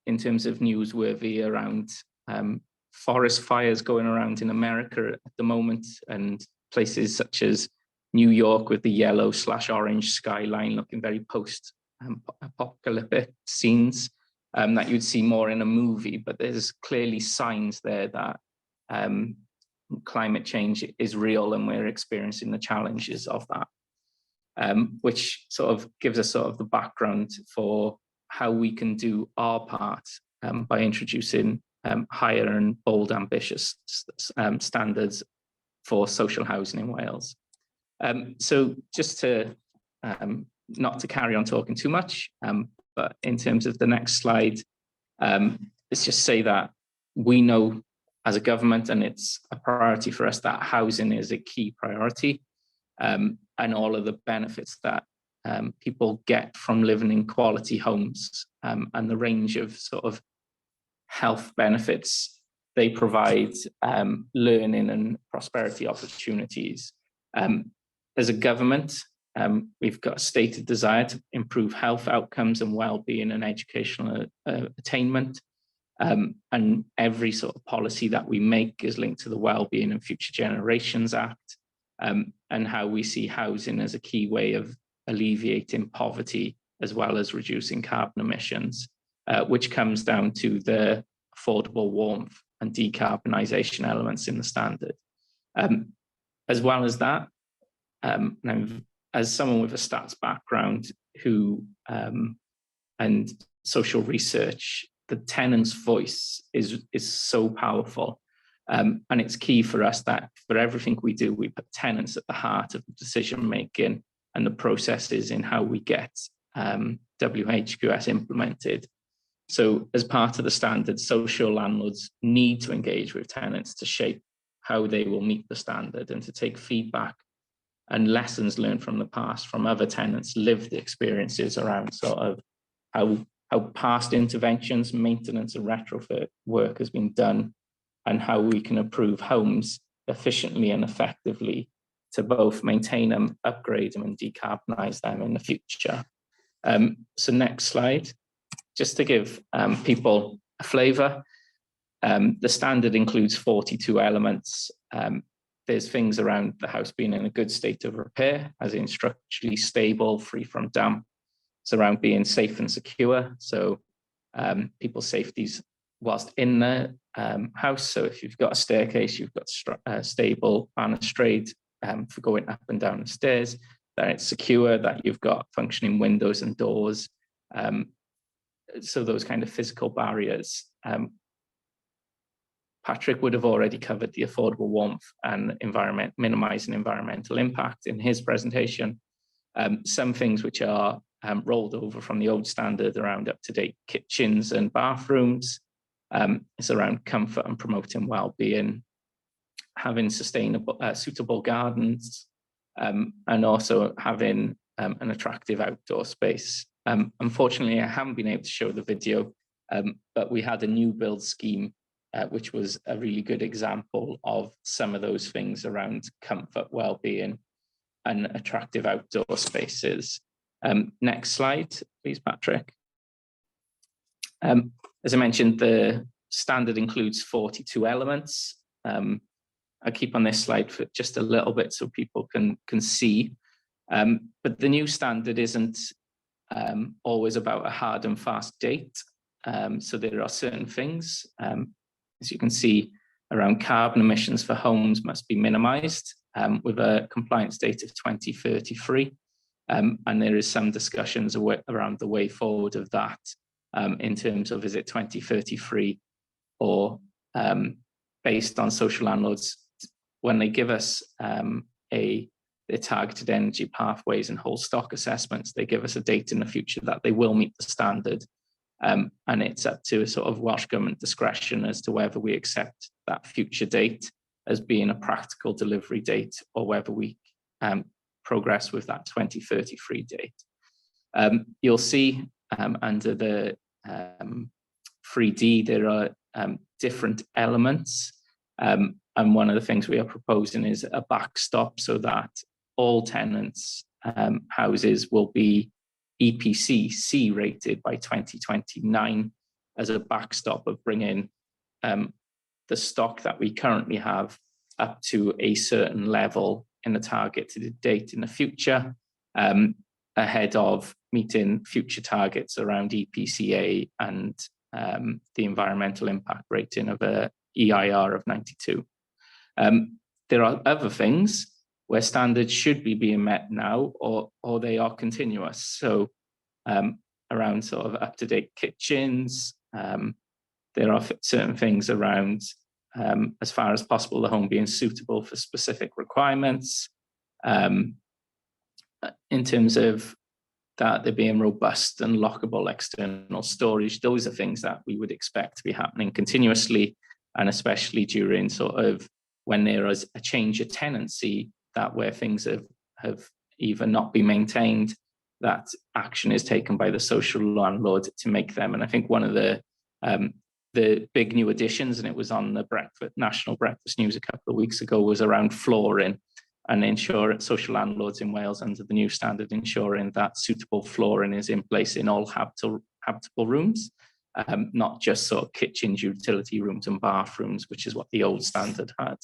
in terms of newsworthy around forest fires going around in America at the moment, and places such as New York with the yellow/orange skyline looking very post-apocalyptic scenes that you'd see more in a movie, but there's clearly signs there that climate change is real and we're experiencing the challenges of that. which sort of gives us sort of the background for how we can do our part by introducing higher and bold, ambitious standards for social housing in Wales. So just to not to carry on talking too much, but in terms of the next slide, let's just say that we know as a government, and it's a priority for us, that housing is a key priority, and all of the benefits that people get from living in quality homes, and the range of sort of health benefits they provide, learning and prosperity opportunities. As a government, we've got a stated desire to improve health outcomes and well-being and educational attainment. And every sort of policy that we make is linked to the Wellbeing and Future Generations Act, and how we see housing as a key way of alleviating poverty as well as reducing carbon emissions, which comes down to the affordable warmth and decarbonisation elements in the standard. As well as that, now, as someone with a stats background who and social research, the tenant's voice is so powerful, and it's key for us that for everything we do, we put tenants at the heart of the decision making and the processes in how we get WHQS implemented. So as part of the standard, social landlords need to engage with tenants to shape how they will meet the standard and to take feedback and lessons learned from the past from other tenants' lived experiences around sort of how past interventions, maintenance and retrofit work has been done, and how we can improve homes efficiently and effectively to both maintain them, upgrade them and decarbonise them in the future. So next slide, just to give people a flavour. The standard includes 42 elements. There's things around the house being in a good state of repair, as in structurally stable, free from damp. It's around being safe and secure, so people's safeties whilst in the house. So if you've got a staircase, you've got stable balustrade for going up and down the stairs, that it's secure, that you've got functioning windows and doors. So those kind of physical barriers. Patrick would have already covered the affordable warmth and minimizing environmental impact in his presentation. Some things which are rolled over from the old standard around up-to-date kitchens and bathrooms. It's around comfort and promoting well-being, having sustainable, suitable gardens, and also having an attractive outdoor space. Unfortunately, I haven't been able to show the video, but we had a new build scheme which was a really good example of some of those things around comfort, well-being and attractive outdoor spaces. Next slide, please, Patrick. As I mentioned, the standard includes 42 elements. I'll keep on this slide for just a little bit so people can see. But the new standard isn't always about a hard and fast date. So there are certain things, as you can see, around carbon emissions for homes must be minimised with a compliance date of 2033. And there is some discussions around the way forward of that in terms of, is it 2033 or based on social landlords, when they give us their targeted energy pathways and whole stock assessments, they give us a date in the future that they will meet the standard. And it's up to a sort of Welsh Government discretion as to whether we accept that future date as being a practical delivery date or whether we progress with that 2033 date. You'll see under the 3D, there are different elements. And one of the things we are proposing is a backstop so that all tenants' houses will be EPC C rated by 2029 as a backstop of bringing the stock that we currently have up to a certain level in the targeted date in the future, ahead of meeting future targets around EPCA and the environmental impact rating of a EIR of 92. There are other things where standards should be being met now, or they are continuous. So around sort of up-to-date kitchens, there are certain things around, as far as possible, the home being suitable for specific requirements. In terms of that they're being robust and lockable external storage, those are things that we would expect to be happening continuously, and especially during sort of when there is a change of tenancy, that where things have either not been maintained, that action is taken by the social landlord to make them. And I think one of the big new additions, and it was on the National Breakfast News a couple of weeks ago, was around flooring, and ensure social landlords in Wales under the new standard ensuring that suitable flooring is in place in all habitable rooms, not just sort of kitchens, utility rooms and bathrooms, which is what the old standard had.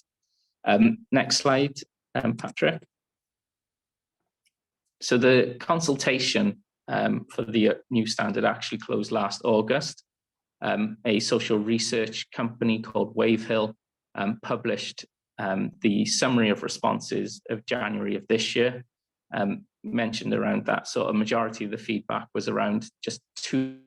Next slide, Patrick. So the consultation for the new standard actually closed last August. A social research company called Wavehill published the summary of responses of January of this year. Mentioned around that sort of majority of the feedback was around just two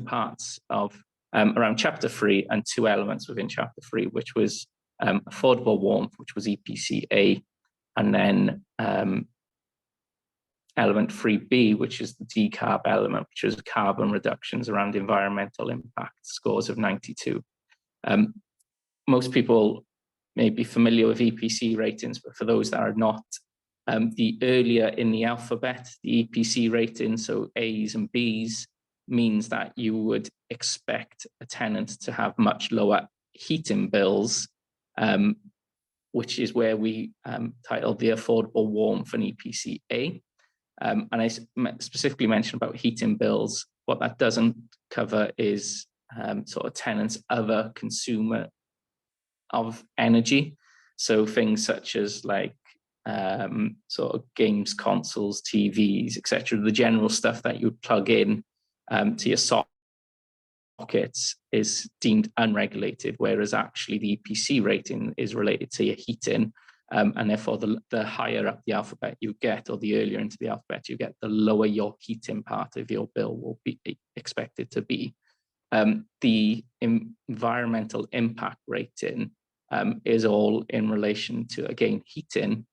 parts of around chapter 3 and 2 elements within chapter 3, which was affordable warmth, which was EPC-A, and then element 3B, which is the decarb element, which is carbon reductions around environmental impact, scores of 92. Most people may be familiar with EPC ratings, but for those that are not, the earlier in the alphabet, the EPC rating, so A's and B's, means that you would expect a tenant to have much lower heating bills, which is where we titled the affordable warmth an EPC-A. And I specifically mentioned about heating bills. What that doesn't cover is sort of tenants' other consumer of energy. So things such as like sort of games, consoles, TVs, etc. The general stuff that you plug in to your sockets is deemed unregulated, whereas actually the EPC rating is related to your heating. And therefore, the higher up the alphabet you get, or the earlier into the alphabet you get, the lower your heating part of your bill will be expected to be. The environmental impact rating is all in relation to, again, heating,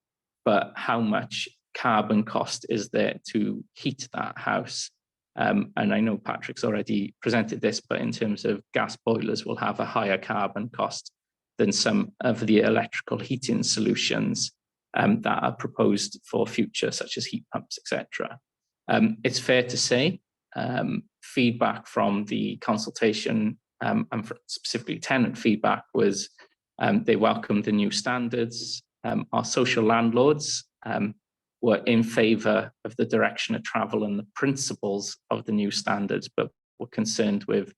but how much carbon cost is there to heat that house? And I know Patrick's already presented this, but in terms of gas boilers will have a higher carbon cost than some of the electrical heating solutions that are proposed for future, such as heat pumps, etc. It's fair to say feedback from the consultation and specifically tenant feedback was they welcomed the new standards. Our social landlords were in favour of the direction of travel and the principles of the new standards, but were concerned with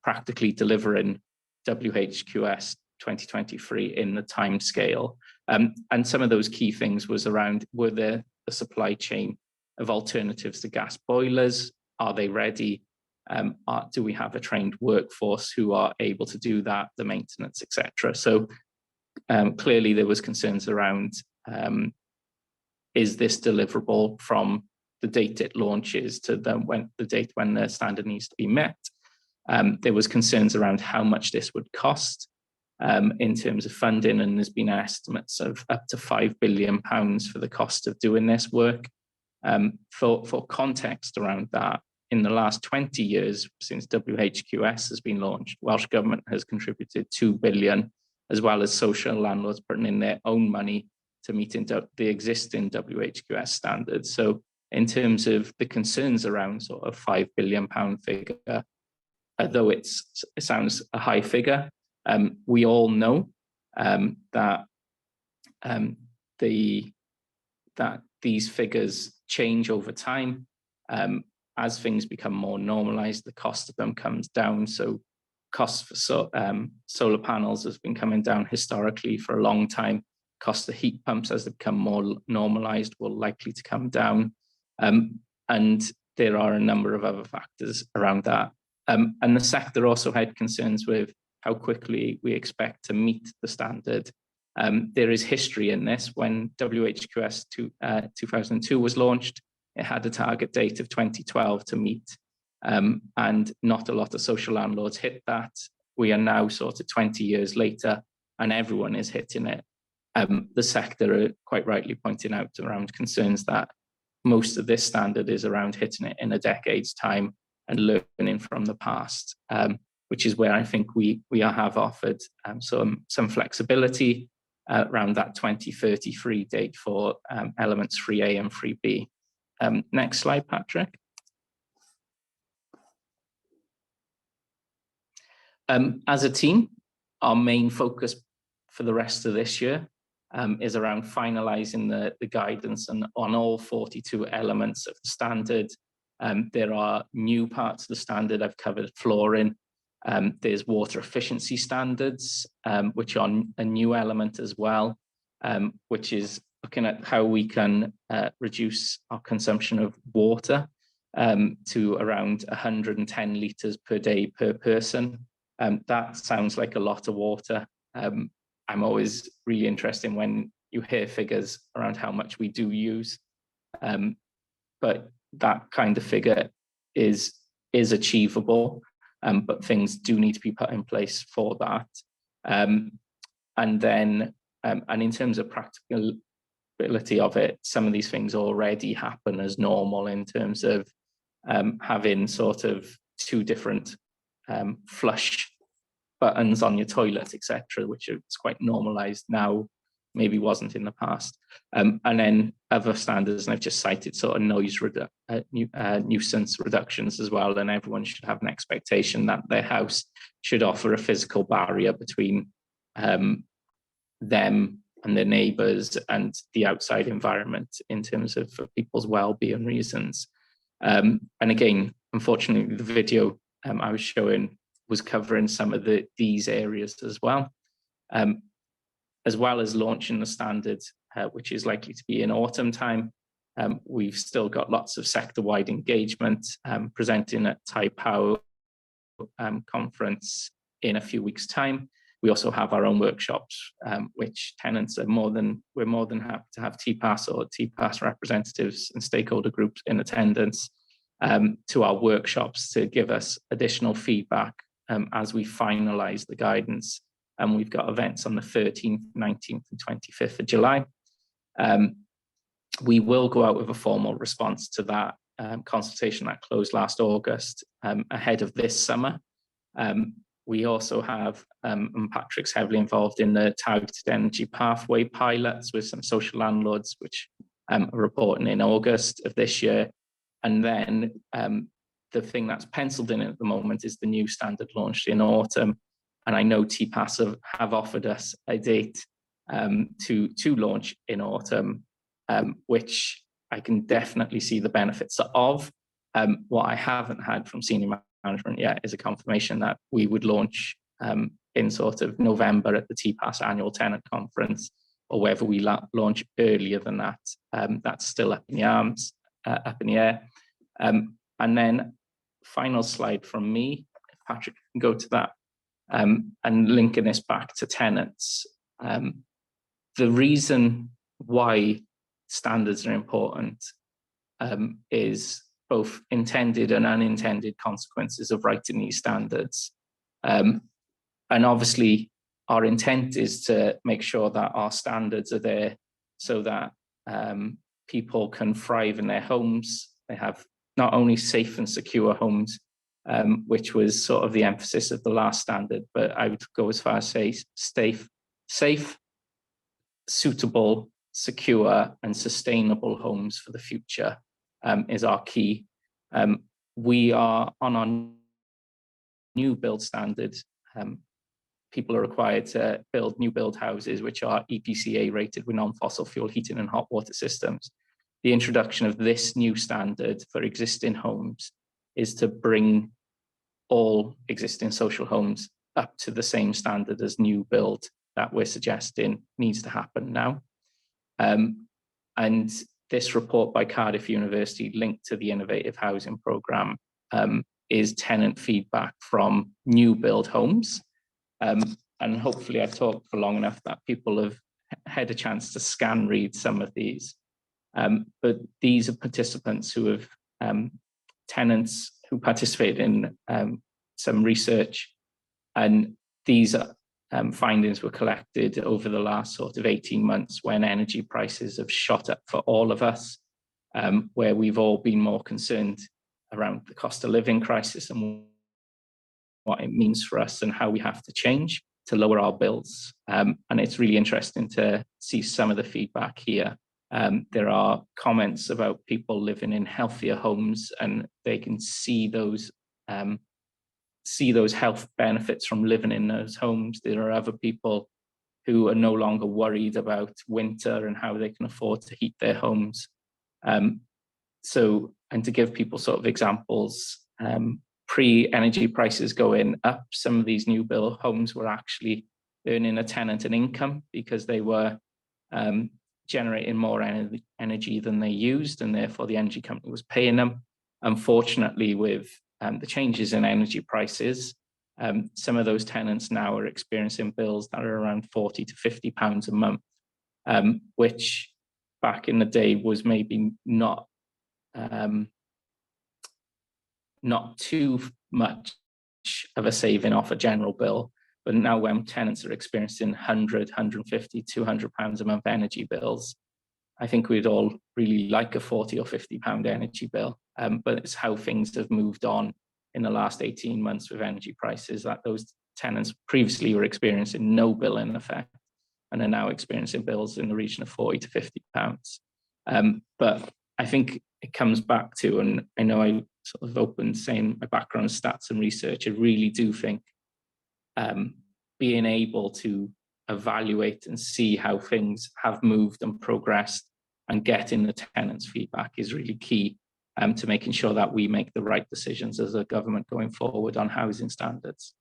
practically delivering WHQS 2023 in the time scale. And some of those key things was around, were there the supply chain of alternatives to gas boilers? Are they ready? Do we have a trained workforce who are able to do that, the maintenance, etc.? So clearly there was concerns around, is this deliverable from the date it launches to the date when the standard needs to be met? There was concerns around how much this would cost in terms of funding, and there's been estimates of up to £5 billion for the cost of doing this work. For context around that, in the last 20 years since WHQS has been launched, Welsh Government has contributed £2 billion, as well as social landlords putting in their own money to meet the existing WHQS standards. So in terms of the concerns around sort of £5 billion figure, although it sounds a high figure, we all know that these figures change over time. As things become more normalized, the cost of them comes down. So costs for solar panels has been coming down historically for a long time. Cost of heat pumps, as they become more normalized, will likely to come down. And there are a number of other factors around that. And the sector also had concerns with how quickly we expect to meet the standard. There is history in this. When WHQS 2002 was launched, it had a target date of 2012 to meet, and not a lot of social landlords hit that. We are now sort of 20 years later, and everyone is hitting it. The sector are quite rightly pointing out around concerns that most of this standard is around hitting it in a decade's time and learning from the past, which is where I think we have offered some flexibility around that 2033 date for elements 3A and 3B. Next slide, Patrick. As a team, our main focus for the rest of this year is around finalising the guidance on all 42 elements of the standard. There are new parts of the standard. I've covered flooring. There's water efficiency standards, which are a new element as well, which is looking at how we can reduce our consumption of water to around 110 litres per day per person. That sounds like a lot of water. I'm always really interested when you hear figures around how much we do use, but that kind of figure is achievable, but things do need to be put in place for that. And in terms of practicability of it, some of these things already happen as normal in terms of having sort of two different flush buttons on your toilet, etc., which is quite normalized now, maybe wasn't in the past. And then other standards, and I've just cited sort of noise nuisance reductions as well, and everyone should have an expectation that their house should offer a physical barrier between them and their neighbours and the outside environment in terms of people's well-being reasons. And again, unfortunately, the video I was showing was covering some of these areas as well as launching the standard, which is likely to be in autumn time. We've still got lots of sector-wide engagement, presenting at Taipower conference in a few weeks' time. We also have our own workshops, which tenants are we're more than happy to have TPAS or TPAS representatives and stakeholder groups in attendance to our workshops to give us additional feedback as we finalise the guidance. And we've got events on the 13th, 19th and 25th of July. We will go out with a formal response to that consultation that closed last August ahead of this summer. We also have, and Patrick's heavily involved in the targeted energy pathway pilots with some social landlords, which are reporting in August of this year. And then the thing that's penciled in at the moment is the new standard launched in autumn. And I know TPAS have offered us a date to launch in autumn, which I can definitely see the benefits of. What I haven't had from senior management yet is a confirmation that we would launch in sort of November at the TPAS annual tenant conference, or whether we launch earlier than that. That's still up in the air. And then final slide from me, if Patrick can go to that, and linking this back to tenants. The reason why standards are important is both intended and unintended consequences of writing these standards. And obviously, our intent is to make sure that our standards are there so that people can thrive in their homes. They have not only safe and secure homes, which was sort of the emphasis of the last standard, but I would go as far as say safe, suitable, secure and sustainable homes for the future is our key. We are on our new build standard. People are required to build new build houses which are EPC-A rated with non-fossil fuel heating and hot water systems. The introduction of this new standard for existing homes is to bring all existing social homes up to the same standard as new build that we're suggesting needs to happen now. And this report by Cardiff University linked to the Innovative Housing Programme is tenant feedback from new build homes. And hopefully I've talked for long enough that people have had a chance to scan read some of these. But these are participants who have, tenants who participate in some research, and these findings were collected over the last sort of 18 months when energy prices have shot up for all of us, where we've all been more concerned around the cost of living crisis and what it means for us and how we have to change to lower our bills. And it's really interesting to see some of the feedback here. There are comments about people living in healthier homes, and they can see those health benefits from living in those homes. There are other people who are no longer worried about winter and how they can afford to heat their homes. And to give people sort of examples, pre-energy prices going up, some of these new build homes were actually earning a tenant an income because they were generating more energy than they used, and therefore the energy company was paying them. Unfortunately, with the changes in energy prices, some of those tenants now are experiencing bills that are around £40 to £50 a month, which back in the day was maybe not too much of a saving off a general bill. But now when tenants are experiencing 100, 150, £200 a month energy bills, I think we'd all really like a £40 or £50 energy bill. But it's how things have moved on in the last 18 months with energy prices, that those tenants previously were experiencing no bill in effect and are now experiencing bills in the region of £40 to £50. But I think it comes back to, and I know I sort of opened saying my background is stats and research, I really do think being able to evaluate and see how things have moved and progressed and getting the tenants' feedback is really key to making sure that we make the right decisions as a government going forward on housing standards.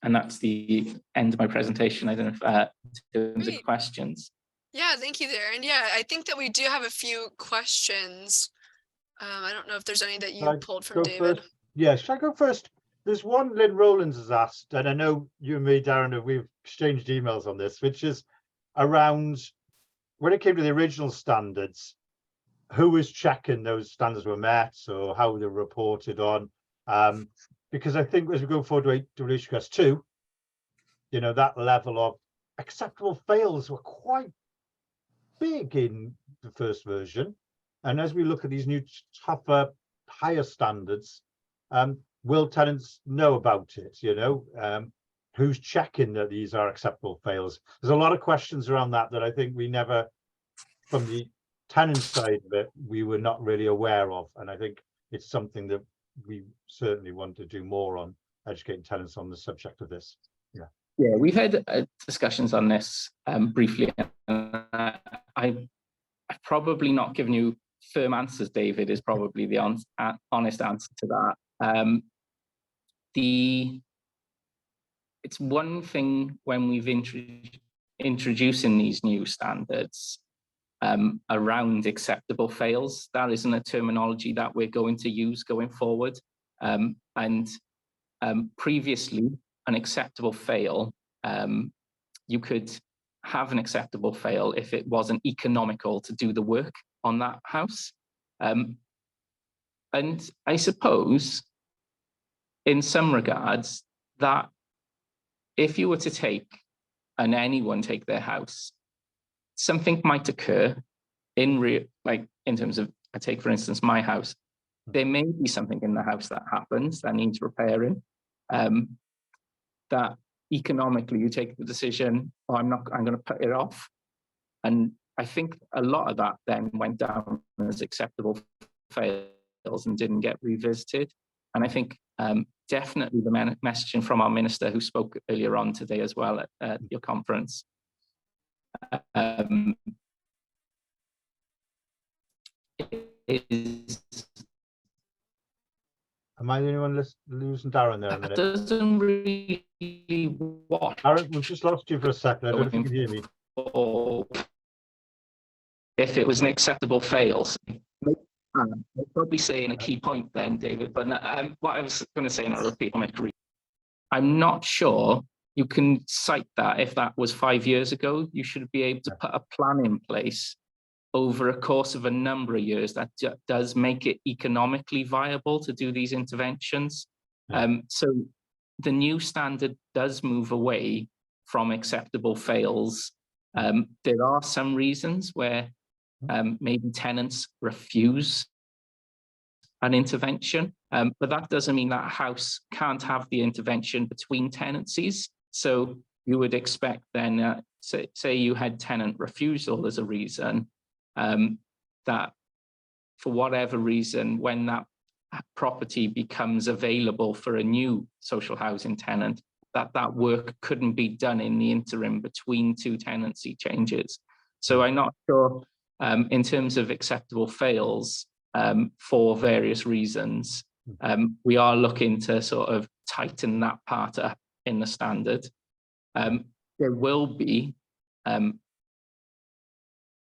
And that's the end of my presentation. I don't know if in terms of questions. Yeah, thank you, Darren. Yeah, I think that we do have a few questions. I don't know if there's any that you pulled from David. First? Yeah, should I go first? There's one Lynn Rowlands has asked, and I know you and me, Darren, we've exchanged emails on this, which is around when it came to the original standards, who was checking those standards were met, or how they were reported on? Because I think as we go forward to WHQS 2, you know, that level of acceptable fails were quite big in the first version. And as we look at these new tougher, higher standards, will tenants know about it? You know, who's checking that these are acceptable fails? There's a lot of questions around that I think we never, from the tenant side of it, we were not really aware of. And I think it's something that we certainly want to do more on, educating tenants on the subject of this. Yeah, we've had discussions on this briefly. I've probably not given you firm answers, David, is probably the honest answer to that. It's one thing when we've introducing these new standards around acceptable fails. That isn't a terminology that we're going to use going forward. Previously, an acceptable fail, you could have an acceptable fail if it wasn't economical to do the work on that house. And I suppose in some regards that if you were to take, and anyone take their house, something might occur in terms of, I take for instance my house, there may be something in the house that happens that needs repairing, that economically you take the decision, oh, I'm going to put it off. And I think a lot of that then went down as acceptable fails and didn't get revisited. And I think definitely the messaging from our minister who spoke earlier on today as well at your conference, is, am I the only one losing Darren there a minute? Doesn't really watch. Darren, we've just lost you for a second. I don't know if you can hear me. If it was an acceptable fail, I'm probably saying a key point then, David. But what I was going to say, and I'll repeat on my career. I'm not sure you can cite that if that was 5 years ago. You should be able to put a plan in place over a course of a number of years that does make it economically viable to do these interventions. So the new standard does move away from acceptable fails. There are some reasons where maybe tenants refuse an intervention, but that doesn't mean that a house can't have the intervention between tenancies. So you would expect then, say you had tenant refusal as a reason, that for whatever reason, when that property becomes available for a new social housing tenant, that work couldn't be done in the interim between two tenancy changes. So I'm not sure in terms of acceptable fails, for various reasons, we are looking to sort of tighten that part up in the standard. There will be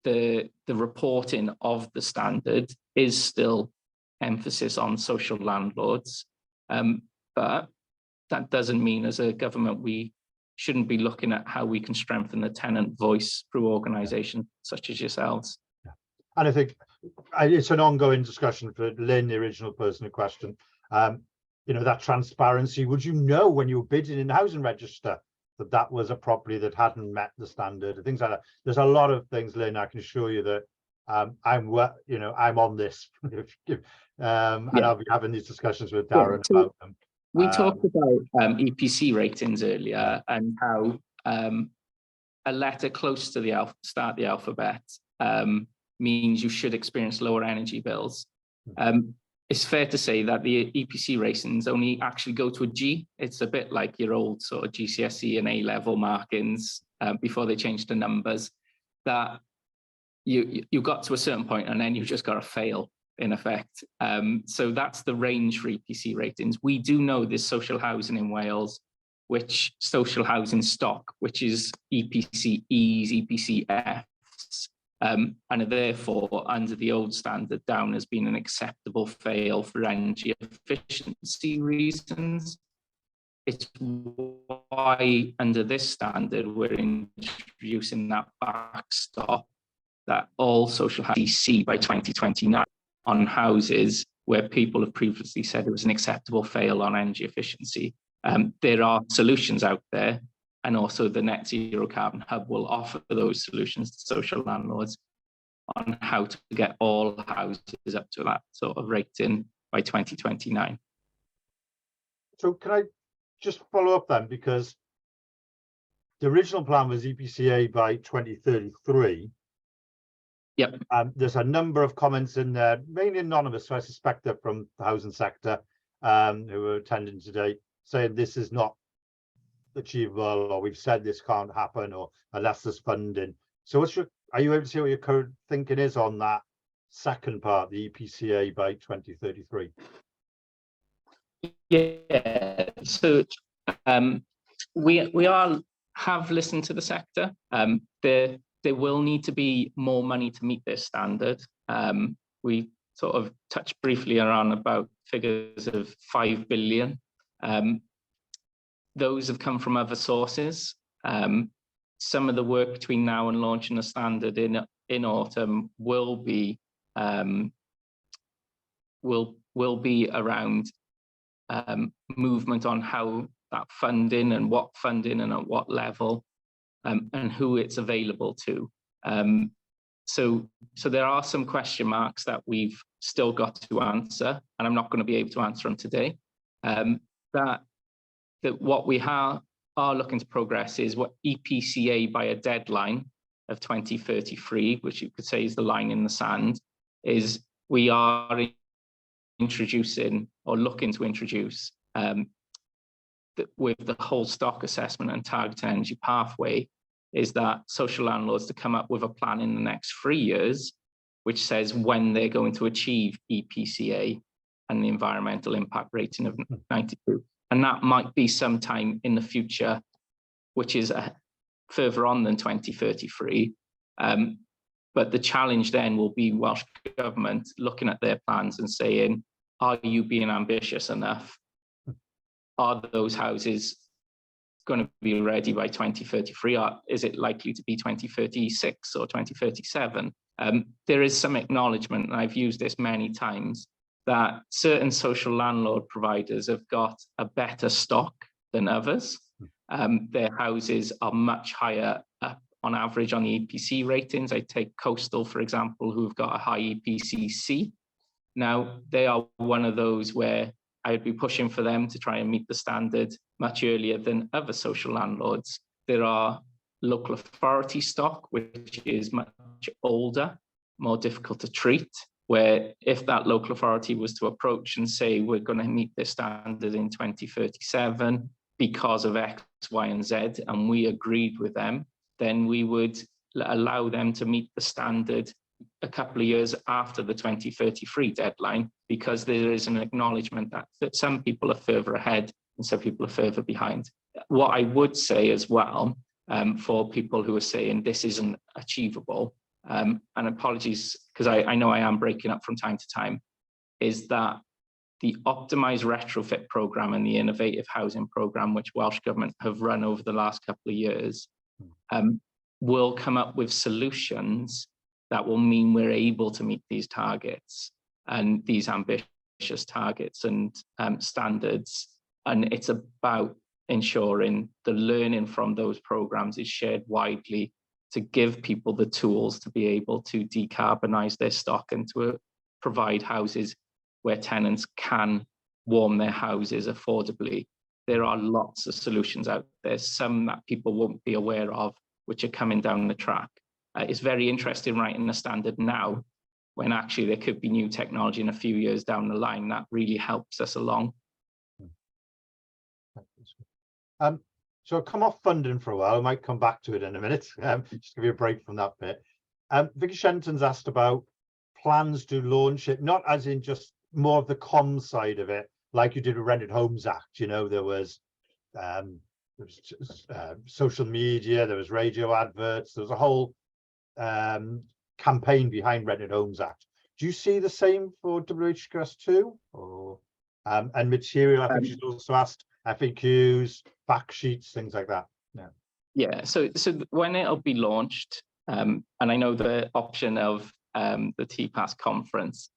the reporting of the standard is still emphasis on social landlords, but that doesn't mean as a government we shouldn't be looking at how we can strengthen the tenant voice through organisations such as yourselves. And I think it's an ongoing discussion for Lynn, the original person in question. You know, that transparency, would you know when you were bidding in the housing register that that was a property that hadn't met the standard, things like that. There's a lot of things, Lynn, I can assure you that I'm on this. And I'll be having these discussions with Darren about them. We talked about EPC ratings earlier and how a letter close to the start of the alphabet means you should experience lower energy bills. It's fair to say that the EPC ratings only actually go to a G. It's a bit like your old sort of GCSE and A-level markings before they changed the numbers, that you got to a certain point and then you've just got to fail in effect. So that's the range for EPC ratings. We do know there's social housing in Wales, which social housing stock, which is EPC E's, EPC F's, and therefore under the old standard down has been an acceptable fail for energy efficiency reasons. It's why under this standard we're introducing that backstop that all social housing EPC by 2029 on houses where people have previously said it was an acceptable fail on energy efficiency. There are solutions out there, and also the Net Zero Carbon Hub will offer those solutions to social landlords on how to get all houses up to that sort of rating by 2029. So can I just follow up then, because the original plan was EPCA by 2033. Yep. There's a number of comments in there, mainly anonymous, so I suspect they're from the housing sector, who are attending today, saying this is not achievable, or we've said this can't happen, or unless there's funding. So are you able to see what your current thinking is on that second part, the EPCA by 2033? Yeah, so we have listened to the sector. There will need to be more money to meet this standard. We sort of touched briefly around about figures of 5 billion. Those have come from other sources. Some of the work between now and launching the standard in autumn will be around movement on how that funding and what funding and at what level and who it's available to. So there are some question marks that we've still got to answer, and I'm not going to be able to answer them today. That what we are looking to progress is what EPCA by a deadline of 2033, which you could say is the line in the sand, is we are introducing or looking to introduce with the whole stock assessment and target energy pathway, is that social landlords to come up with a plan in the next 3 years, which says when they're going to achieve EPCA and the environmental impact rating of 92. And that might be sometime in the future, which is further on than 2033. But the challenge then will be Welsh Government looking at their plans and saying, are you being ambitious enough? are those houses going to be ready by 2033? Or is it likely to be 2036 or 2037? There is some acknowledgement, and I've used this many times, that certain social landlord providers have got a better stock than others. Their houses are much higher up on average on the EPC ratings. I take Coastal, for example, who've got a high EPC-C. Now, they are one of those where I would be pushing for them to try and meet the standard much earlier than other social landlords. There are local authority stock, which is much older, more difficult to treat, where if that local authority was to approach and say, we're going to meet this standard in 2037 because of X, Y, and Z, and we agreed with them, then we would allow them to meet the standard a couple of years after the 2033 deadline, because there is an acknowledgement that some people are further ahead and some people are further behind. What I would say as well, for people who are saying this isn't achievable, and apologies, because I know I am breaking up from time to time, is that the optimised retrofit programme and the innovative housing programme, which Welsh Government have run over the last couple of years, will come up with solutions that will mean we're able to meet these targets and these ambitious targets and standards. And it's about ensuring the learning from those programs is shared widely to give people the tools to be able to decarbonise their stock and to provide houses where tenants can warm their houses affordably. There are lots of solutions out there, some that people won't be aware of, which are coming down the track. It's very interesting writing a standard now, when actually there could be new technology in a few years down the line that really helps us along. So I'll come off funding for a while. I might come back to it in a minute. Just give you a break from that bit. Vicky Shenton's asked about plans to launch it, not as in just more of the comms side of it, like you did with Rented Homes Act. You know, there was social media, there was radio adverts, there was a whole campaign behind Rented Homes Act. Do you see the same for WHQS 2? Or and material? I think she's also asked FAQs, fact sheets, things like that. Yeah. So when it'll be launched, and I know the option of the TPAS conference,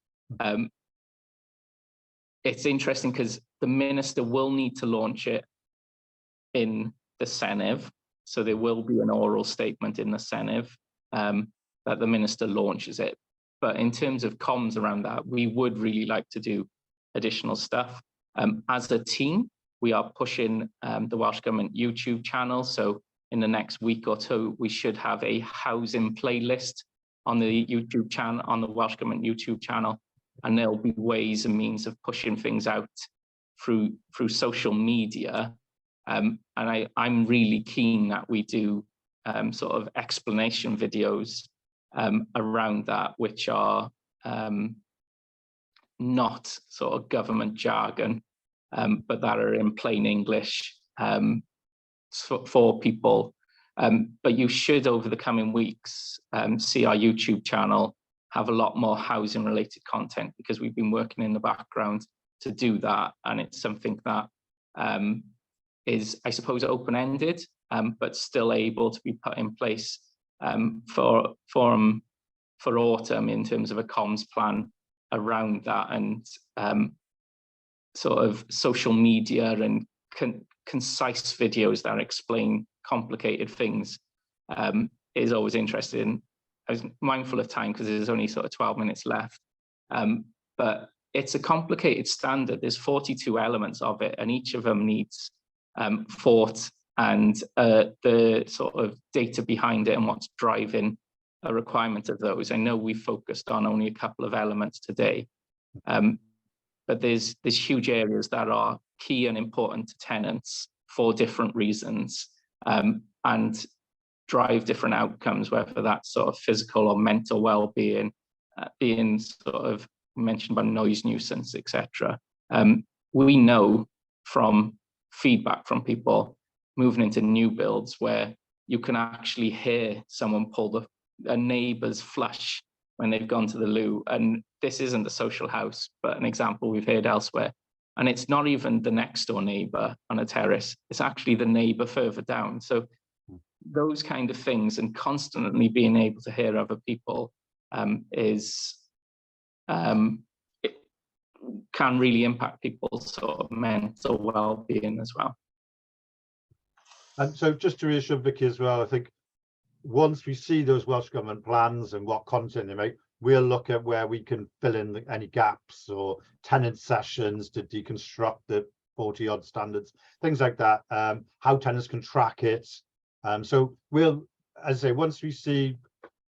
it's interesting because the minister will need to launch it in the Senev. So there will be an oral statement in the Senev that the minister launches it. But in terms of comms around that, we would really like to do additional stuff. As a team, we are pushing the Welsh Government YouTube channel. So in the next week or two, we should have a housing playlist on the YouTube channel, on the Welsh Government YouTube channel. And there'll be ways and means of pushing things out through social media. And I'm really keen that we do sort of explanation videos around that, which are not sort of government jargon, but that are in plain English for people. But you should, over the coming weeks, see our YouTube channel have a lot more housing related content, because we've been working in the background to do that. And it's something that is, I suppose, open-ended, but still able to be put in place for autumn in terms of a comms plan around that, and sort of social media and concise videos that explain complicated things is always interesting. I was mindful of time because there's only sort of 12 minutes left, but it's a complicated standard. There's 42 elements of it, and each of them needs thought and the sort of data behind it and what's driving a requirement of those. I know we focused on only a couple of elements today, but there's huge areas that are key and important to tenants for different reasons, and drive different outcomes, whether that's sort of physical or mental well-being, being sort of mentioned by noise nuisance, etc. We know from feedback from people moving into new builds where you can actually hear someone pull a neighbour's flush when they've gone to the loo. And this isn't a social house, but an example we've heard elsewhere. And it's not even the next door neighbour on a terrace, it's actually the neighbour further down. So those kind of things, and constantly being able to hear other people it can really impact people's sort of mental well-being as well. And so just to reassure Vicky as well, I think once we see those Welsh Government plans and what content they make, we'll look at where we can fill in any gaps or tenant sessions to deconstruct the 40 odd standards, things like that, how tenants can track it. So we'll, as I say, once we see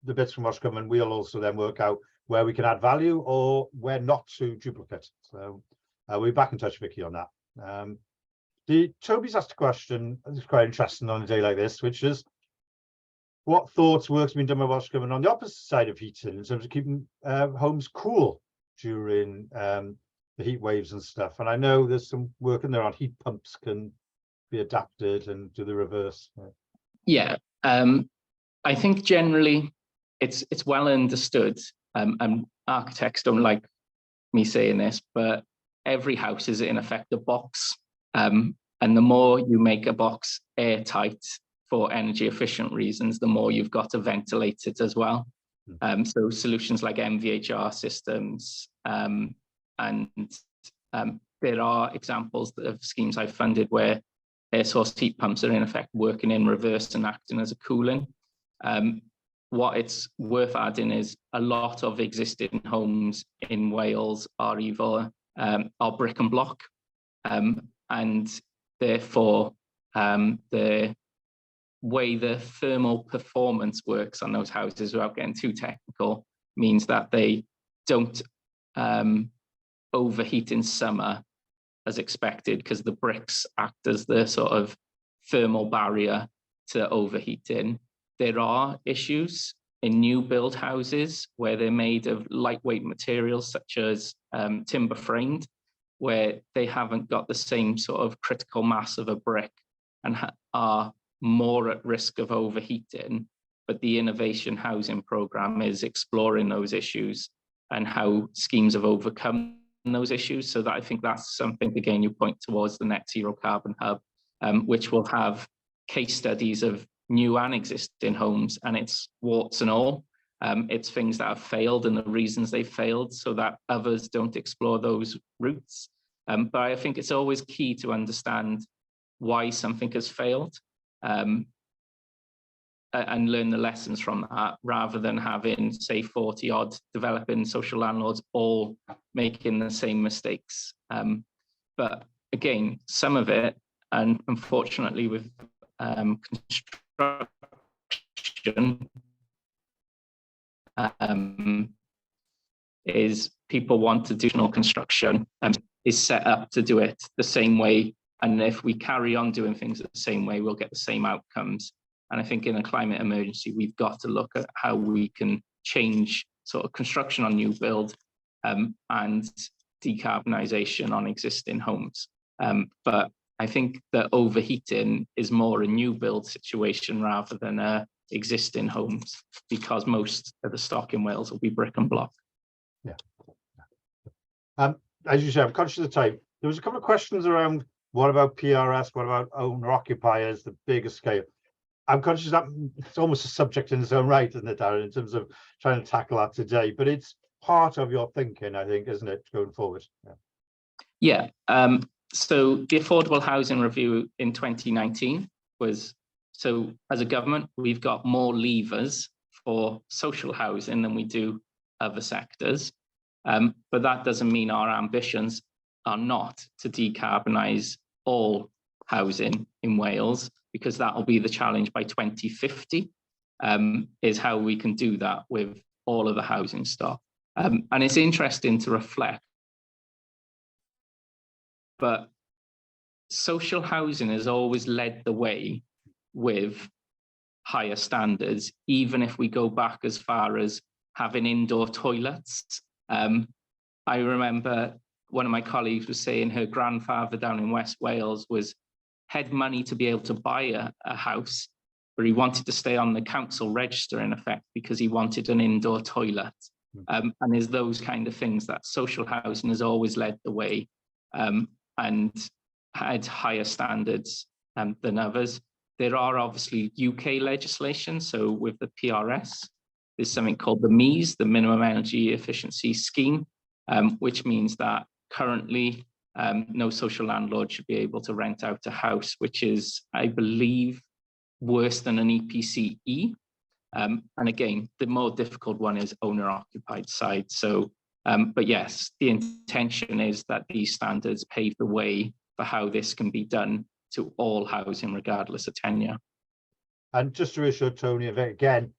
the bits from Welsh Government, we'll also then work out where we can add value or where not to duplicate. So we'll be back in touch, Vicky, on that. Toby's asked a question, it's quite interesting on a day like this, which is, what thoughts, work's been done by Welsh Government on the opposite side of heating in terms of keeping homes cool during the heat waves and stuff? And I know there's some work in there on heat pumps can be adapted and do the reverse. Yeah, I think generally it's well understood, and architects don't like me saying this, but every house is in effect a box, and the more you make a box airtight for energy efficient reasons, the more you've got to ventilate it as well. So solutions like MVHR systems, and there are examples of schemes I've funded where air source heat pumps are in effect working in reverse and acting as a cooling. What it's worth adding is a lot of existing homes in Wales are either are brick and block, and therefore the way the thermal performance works on those houses, without getting too technical, means that they don't overheat in summer as expected, because the bricks act as the sort of thermal barrier to overheating. There are issues in new build houses where they're made of lightweight materials such as timber framed, where they haven't got the same sort of critical mass of a brick and are more at risk of overheating. But the Innovation Housing Programme is exploring those issues and how schemes have overcome those issues. So that I think that's something, again, you point towards the Net Zero Carbon Hub, which will have case studies of new and existing homes, and it's warts and all. It's things that have failed and the reasons they failed, so that others don't explore those routes. But I think it's always key to understand why something has failed, and learn the lessons from that, rather than having, say, 40 odd developing social landlords all making the same mistakes. But again, some of it, and unfortunately with construction, is people want to do construction is set up to do it the same way, and if we carry on doing things the same way, we'll get the same outcomes. And I think in a climate emergency, we've got to look at how we can change sort of construction on new build and decarbonisation on existing homes. But I think that overheating is more a new build situation rather than existing homes, because most of the stock in Wales will be brick and block. Yeah. As you say, I'm conscious of the time. There was a couple of questions around what about PRS, what about owner occupiers, the bigger scale. I'm conscious that it's almost a subject in its own right, isn't it, Darren, in terms of trying to tackle that today, but it's part of your thinking, I think, isn't it, going forward? Yeah. So the Affordable Housing Review in 2019 was, so as a government, we've got more levers for social housing than we do other sectors. But that doesn't mean our ambitions are not to decarbonise all housing in Wales, because that will be the challenge by 2050, is how we can do that with all of the housing stock. And it's interesting to reflect, but social housing has always led the way with higher standards, even if we go back as far as having indoor toilets. I remember one of my colleagues was saying her grandfather down in West Wales had money to be able to buy a house, but he wanted to stay on the council register in effect because he wanted an indoor toilet. And there's those kind of things that social housing has always led the way. and had higher standards than others. There are obviously UK legislation. So with the PRS, there's something called the MEES, the Minimum Energy Efficiency Scheme, which means that currently no social landlord should be able to rent out a house, which is, I believe, worse than an EPCE. And again, the more difficult one is owner-occupied side. So, but yes, the intention is that these standards pave the way for how this can be done to all housing, regardless of tenure. And just to reassure Tony, again,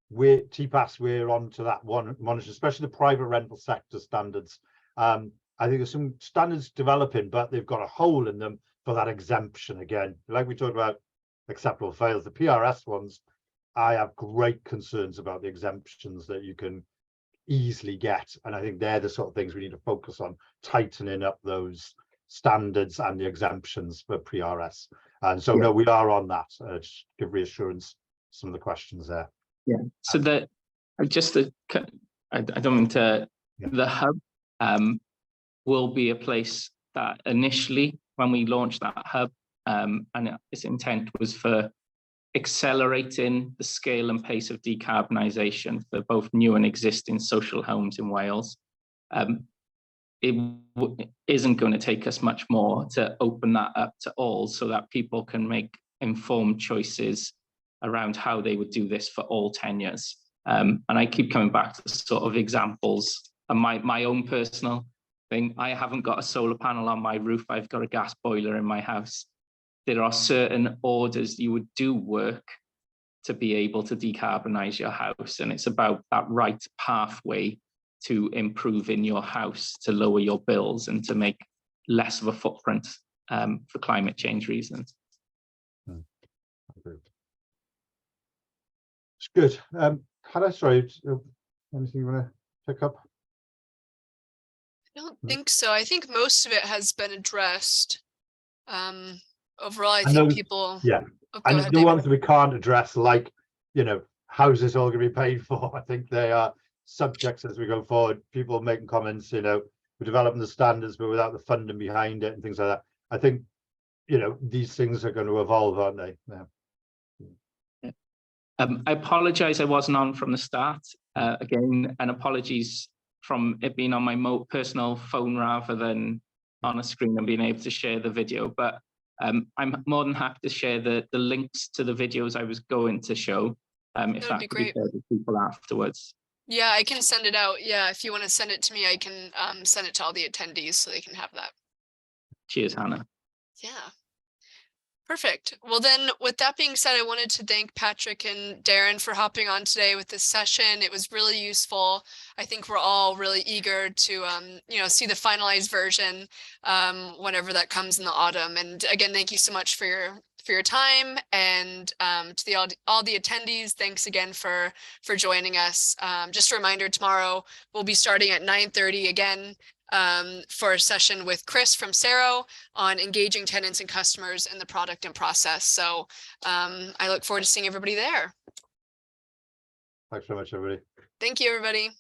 we're TPAS, we're on to that one monitor, especially the private rental sector standards. I think there's some standards developing, but they've got a hole in them for that exemption again. Like we talked about acceptable fails, the PRS ones, I have great concerns about the exemptions that you can easily get. And I think they're the sort of things we need to focus on, tightening up those standards and the exemptions for PRS. And so, no, we are on that. Just give reassurance, some of the questions there. Yeah, so that just the, I don't mean to, the hub will be a place that initially, when we launched that hub, and its intent was for accelerating the scale and pace of decarbonisation for both new and existing social homes in Wales. It isn't going to take us much more to open that up to all so that people can make informed choices around how they would do this for all tenures. And I keep coming back to sort of examples and my own personal thing. I haven't got a solar panel on my roof. I've got a gas boiler in my house. There are certain orders you would do work to be able to decarbonise your house. And it's about that right pathway to improve in your house, to lower your bills and to make less of a footprint for climate change reasons. It's good. Hannah, sorry, anything you want to pick up? I don't think so. I think most of it has been addressed. Overall, I think people. Yeah, oh, and ahead, the David. ones that we can't address, like, you know, how's this all going to be paid for? I think they are subjects as we go forward. People making comments, you know, we're developing the standards, but without the funding behind it and things like that. I think, you know, these things are going to evolve, aren't they? Yeah. I apologise I wasn't on from the start. Again, and apologies from it being on my personal phone rather than on a screen and being able to share the video. But I'm more than happy to share the links to the videos I was going to show, if that could be shared with people afterwards. Yeah, I can send it out. Yeah, if you want to send it to me, I can send it to all the attendees so they can have that. Cheers, Hannah. Yeah. Perfect. Well, then with that being said, I wanted to thank Patrick and Darren for hopping on today with this session. It was really useful. I think we're all really eager to, you know, see the finalized version whenever that comes in the autumn. And again, thank you so much for your time, and to all the attendees, thanks again for joining us. Just a reminder, tomorrow we'll be starting at 9:30 again. For a session with Chris from Sero on engaging tenants and customers in the product and process. So I look forward to seeing everybody there. Thanks so much, everybody. Thank you, everybody.